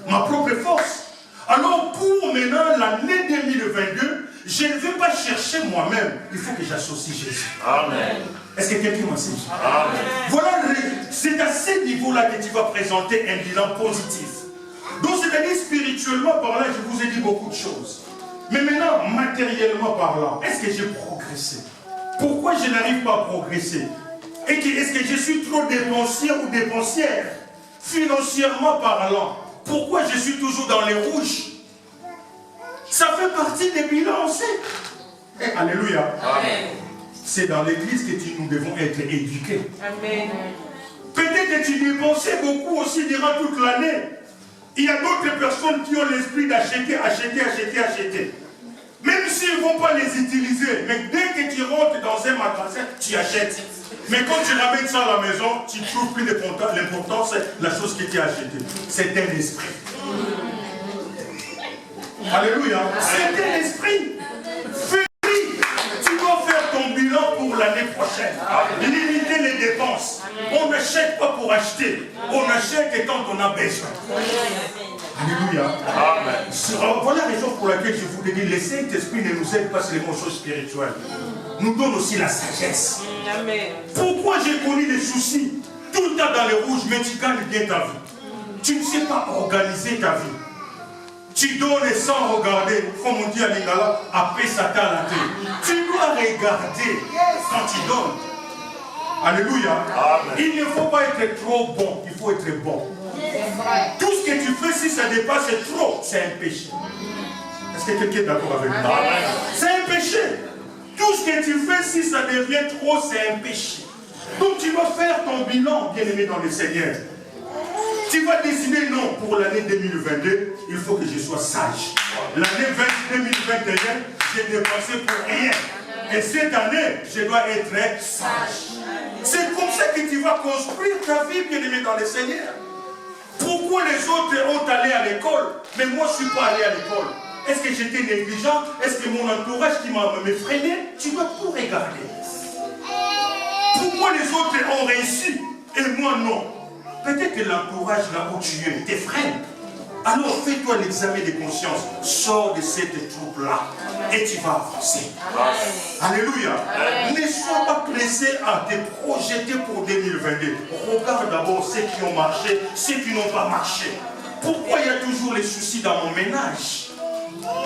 ma propre force. Alors pour maintenant l'année 2022, je ne vais pas chercher moi-même. Il faut que j'associe Jésus. Amen. Est-ce que quelqu'un m'a saisi? Amen. Voilà C'est à ce niveau-là que tu vas présenter un bilan positif. Donc, c'est-à-dire spirituellement parlant, je vous ai dit beaucoup de choses. Mais maintenant, matériellement parlant, est-ce que j'ai progressé? Pourquoi je n'arrive pas à progresser? Est-ce que je suis trop dépensier ou dépensière? Financièrement parlant, pourquoi je suis toujours dans les rouges? Ça fait partie des bilans aussi. Et alléluia. Amen. C'est dans l'église que nous devons être éduqués. Amen. Peut-être que tu dépensais beaucoup aussi durant toute l'année. Il y a d'autres personnes qui ont l'esprit d'acheter, acheter, acheter, acheter. Même s'ils ne vont pas les utiliser, mais dès que tu rentres dans un magasin, tu achètes. Mais quand tu ramènes ça à la maison, tu ne trouves plus l'importance, la chose que tu as achetée. C'est un esprit. Alléluia. C'est un esprit. Tu dois faire ton bilan pour l'année prochaine. Limiter les dépenses. On n'achète pas pour acheter. On achète quand on a besoin. Alléluia. Amen. Voilà la raison pour laquelle je vous dis, le Saint-Esprit ne nous aide pas seulement aux choses spirituelles. Nous donne aussi la sagesse. Amen. Pourquoi j'ai connu des soucis tout le temps dans les rouges, mais tu gagnes bien ta vie? Tu ne sais pas organiser ta vie. Tu donnes sans regarder, comme on dit à Lingala, à Pesata la tête. Tu dois regarder quand tu donnes. Alléluia. Amen. Il ne faut pas être trop bon, il faut être bon. Tout ce que tu fais, si ça dépasse trop, c'est un péché. Est-ce que quelqu'un est d'accord avec moi? C'est un péché. Tout ce que tu fais, si ça devient trop, c'est un péché. Donc tu vas faire ton bilan, bien-aimé dans le Seigneur. Tu vas décider, non, pour l'année 2022, il faut que je sois sage. L'année 2021, j'ai dépensé pour rien. Et cette année, je dois être sage. C'est comme ça que tu vas construire ta vie, bien-aimé dans le Seigneur. Pourquoi les autres ont allé à l'école, mais moi je ne suis pas allé à l'école? Est-ce que j'étais négligent? Est-ce que mon entourage qui m'a freiné? Tu dois tout regarder. Pourquoi les autres ont réussi et moi non? Peut-être que l'entourage là où tu es te freine. Alors fais-toi l'examen de conscience. Sors de cette troupe-là et tu vas avancer. Alléluia. Ne sois pas pressé à te projeter pour 2022. Regarde d'abord ceux qui ont marché, ceux qui n'ont pas marché. Pourquoi il y a toujours les soucis dans mon ménage?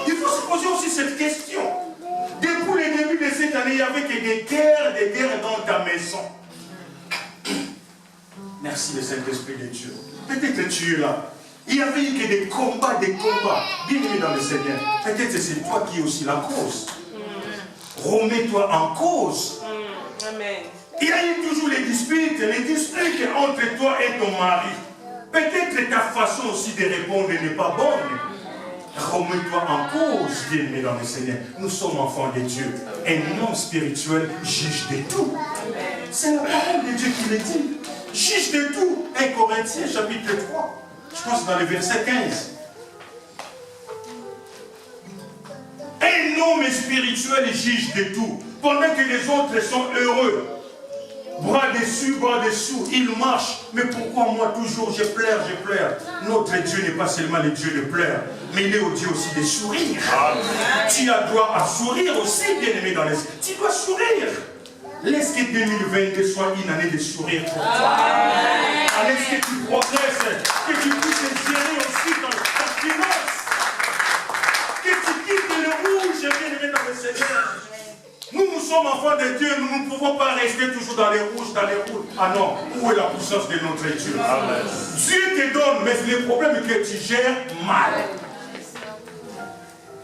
Il faut se poser aussi cette question. Depuis le début de cette année, il n'y avait que des guerres dans ta maison. Merci le Saint-Esprit de Dieu. Peut-être que tu es là. Il n'y avait eu que des combats, bien aimés dans le Seigneur. Peut-être que c'est toi qui es aussi la cause. Remets-toi en cause. Amen. Il y a eu toujours les disputes entre toi et ton mari. Peut-être ta façon aussi de répondre n'est pas bonne. Remets-toi en cause, bien-aimé dans le Seigneur. Nous sommes enfants de Dieu. Un homme spirituel juge de tout. C'est la parole de Dieu qui le dit. Juge de tout. 1 Corinthiens chapitre 3. Je pense dans le verset 15. Un homme spirituel juge de tout. Pendant que les autres sont heureux. Bras dessus, bras dessous, il marche. Mais pourquoi moi toujours je pleure? Notre Dieu n'est pas seulement le Dieu de pleurs, mais il est au Dieu aussi de sourire. Tu as droit à sourire aussi, bien-aimé dans les... Tu dois sourire. Laisse que 2022 soit une année de sourire pour toi. Laisse que tu progresses, que tu puisses gérer aussi ta finance. Que tu quittes le rouge, bien-aimé dans le Seigneur. Nous sommes enfants de Dieu, nous ne pouvons pas rester toujours dans les rouges, Ah non, où est la puissance de notre Dieu? Amen. Dieu te donne, mais le problème est que tu gères mal.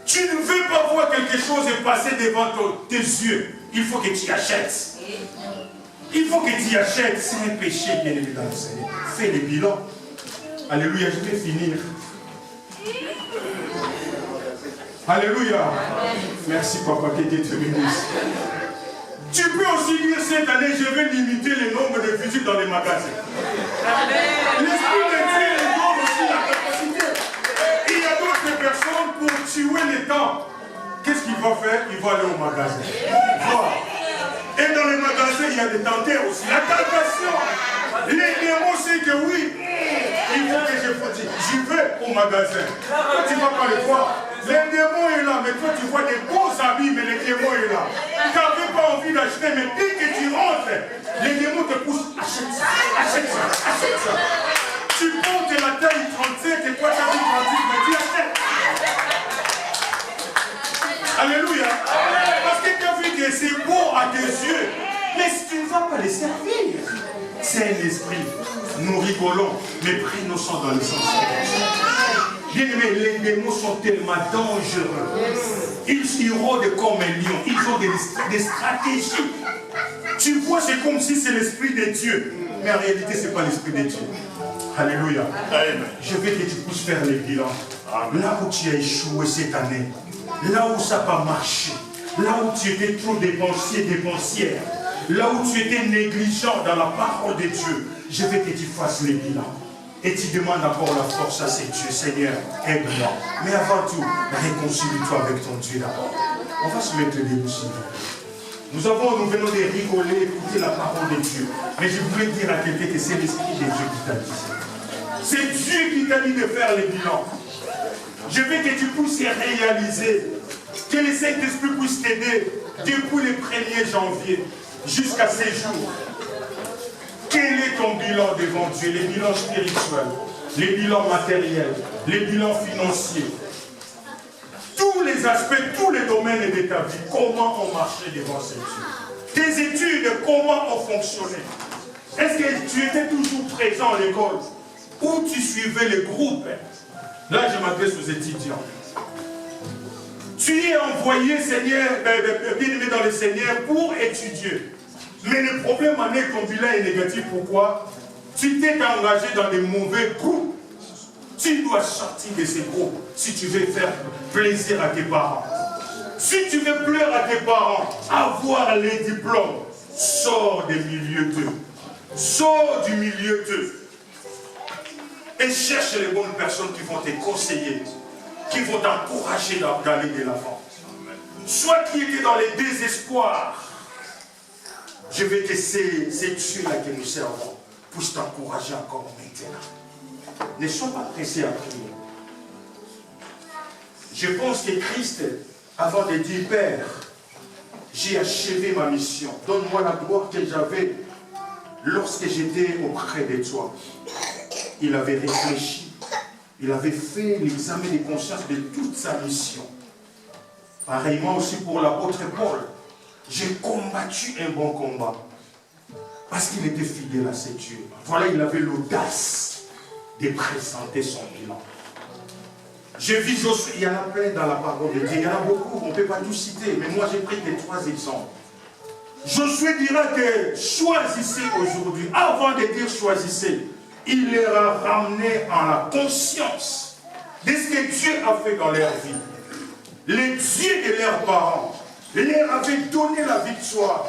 Tu ne veux pas voir quelque chose passer devant tes yeux. Il faut que tu achètes. Il faut que tu achètes. C'est un péché, bien aimé dans le Seigneur. Fais le bilan. Alléluia, je vais finir. Alléluia. Merci papa, que Dieu te bénisse. Tu peux aussi dire cette année, je vais limiter le nombre de visites dans les magasins. L'Esprit de Dieu donne aussi la capacité. Il y a d'autres personnes pour tuer le temps. Qu'est-ce qu'il va faire? Il va aller au magasin. Voilà. Et dans les magasins, il y a des tenteurs aussi. La tentation. Les démons, c'est que oui, il faut que j'y vais au magasin. Quand tu ne vas pas le voir, les démons est là. là, mais toi tu vois des beaux habits, mais le démon est là. Tu n'avais pas envie d'acheter, mais dès que tu rentres, les démons te poussent. Achète ça, achète ça, achète ça. Tu portes la taille 37 et toi tu as mis 38, mais tu achètes. Alléluia. Parce que tu as vu que c'est beau à tes yeux, mais tu ne vas pas les servir. C'est un esprit. Nous rigolons, mais prenons ça dans le sens. Bien aimé, les démons sont tellement dangereux. Ils rôdent comme un lion. Ils ont des stratégies. Tu vois, c'est comme si c'est l'esprit de Dieu. Mais en réalité, ce n'est pas l'esprit de Dieu. Alléluia. Amen. Je veux que tu puisses faire les bilans. Là où tu as échoué cette année, là où ça n'a pas marché, là où tu étais trop dépensier, dépensière, là où tu étais négligent dans la parole de Dieu, je veux que tu fasses les bilans. Et tu demandes encore la force à ces dieux. Seigneur, aide-moi. Mais avant tout, réconcilie-toi avec ton Dieu d'abord. On va se mettre debout, s'il vous plaît. Nous venons de rigoler, écouter la parole de Dieu. Mais je voulais dire à quelqu'un que c'est l'Esprit de Dieu qui t'a dit. C'est Dieu qui t'a dit de faire les bilans. Je veux que tu puisses réaliser, que le Saint-Esprit puisse t'aider depuis le 1er janvier jusqu'à ces jours. Quel est ton bilan devant Dieu? Les bilans spirituels, les bilans matériels, les bilans financiers. Tous les aspects, tous les domaines de ta vie, comment on marchait devant ces dieux? Tes études, comment ont fonctionné? Est-ce que tu étais toujours présent à l'école? Ou tu suivais les groupes? Là, je m'adresse aux étudiants. Tu es envoyé, Seigneur, bien-aimé dans le Seigneur, pour étudier. Mais le problème en est que ton bilan est négatif. Pourquoi? Tu t'es engagé dans des mauvais groupes. Tu dois sortir de ces groupes si tu veux faire plaisir à tes parents. Si tu veux plaire à tes parents, avoir les diplômes, sors des milieux d'eux. Sors du milieu d'eux. Et cherche les bonnes personnes qui vont te conseiller, qui vont t'encourager d'aller de l'avant. Soit qui étaient dans les désespoirs, je veux que ces dieux-là que nous servons puissent t'encourager encore maintenant. Ne sois pas pressé à prier. Je pense que Christ, avant de dire, Père, j'ai achevé ma mission. Donne-moi la gloire que j'avais lorsque j'étais auprès de toi. Il avait réfléchi. Il avait fait l'examen de conscience de toute sa mission. Pareillement aussi pour l'apôtre Paul. J'ai combattu un bon combat. Parce qu'il était fidèle à ses dieux. Voilà, il avait l'audace de présenter son bilan. Je vis Josué, il y en a plein dans la parole de Dieu. Il y en a beaucoup, on ne peut pas tout citer. Mais moi, j'ai pris que 3 exemples. Josué dira que choisissez aujourd'hui. Avant de dire choisissez, il leur a ramené en la conscience de ce que Dieu a fait dans leur vie. Les dieux de leurs parents leur avaient donné la victoire.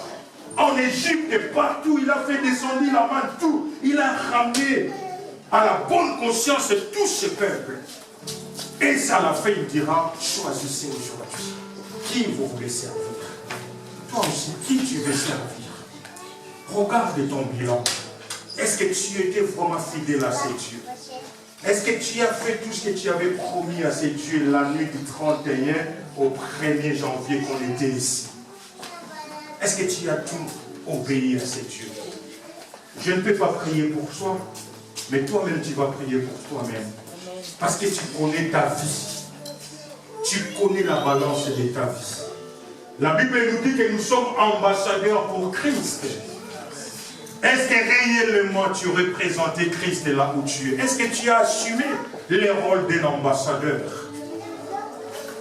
En Égypte et partout, il a fait descendre la main, tout. Il a ramené à la bonne conscience tout ce peuple. Et ça l'a fait, il dira, choisissez aujourd'hui. Qui vous voulez servir? Toi aussi, qui tu veux servir? Regarde ton bilan. Est-ce que tu étais vraiment fidèle à ces dieux? Est-ce que tu as fait tout ce que tu avais promis à ces dieux la nuit du 31 au 1er janvier qu'on était ici? Est-ce que tu as tout obéi à ces dieux? Je ne peux pas prier pour toi, mais toi-même tu vas prier pour toi-même. Parce que tu connais ta vie. Tu connais la balance de ta vie. La Bible nous dit que nous sommes ambassadeurs pour Christ. Est-ce que réellement tu représentais Christ là où tu es? Est-ce que tu as assumé le rôle d'un ambassadeur?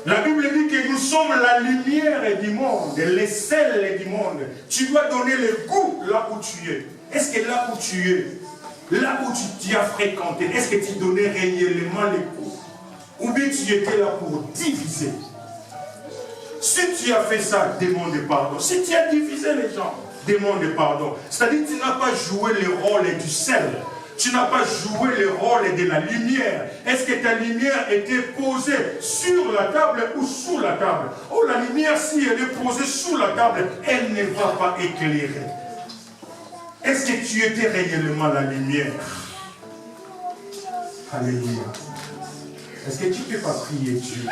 La Bible dit que nous sommes la lumière du monde, les sels du monde. Tu dois donner le goût là où tu es. Est-ce que là où tu es, là où tu as fréquenté, est-ce que tu donnais réellement le goût? Ou bien tu étais là pour diviser? Si tu as fait ça, demande pardon. Si tu as divisé les gens, demande pardon. C'est-à-dire que tu n'as pas joué le rôle du sel. Tu n'as pas joué le rôle de la lumière. Est-ce que ta lumière était posée sur la table ou sous la table? Oh, la lumière, si elle est posée sous la table, elle ne va pas éclairer. Est-ce que tu étais réellement la lumière? Alléluia. Est-ce que tu ne peux pas prier Dieu?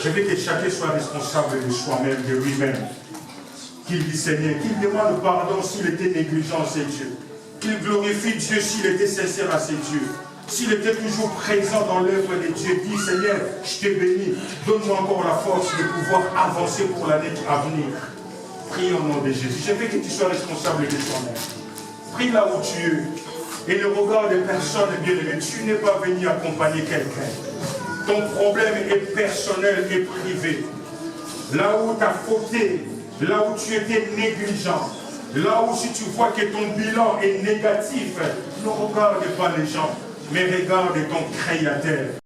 Je veux que chacun soit responsable de soi-même, de lui-même. Qu'il dit Seigneur, qu'il demande pardon s'il était négligent à ses dieux. Qu'il glorifie Dieu s'il était sincère à ses dieux. S'il était toujours présent dans l'œuvre de Dieu, dit Seigneur, je te bénis. Donne-moi encore la force de pouvoir avancer pour l'année à venir. Prie au nom de Jésus. Je veux que tu sois responsable de toi-même. Prie là où tu es. Et ne regarde personne, bien-aimé. Tu n'es pas venu accompagner quelqu'un. Ton problème est personnel et privé. Là où tu as fauté, là où tu étais négligent, là où si tu vois que ton bilan est négatif, ne regarde pas les gens, mais regarde ton Créateur.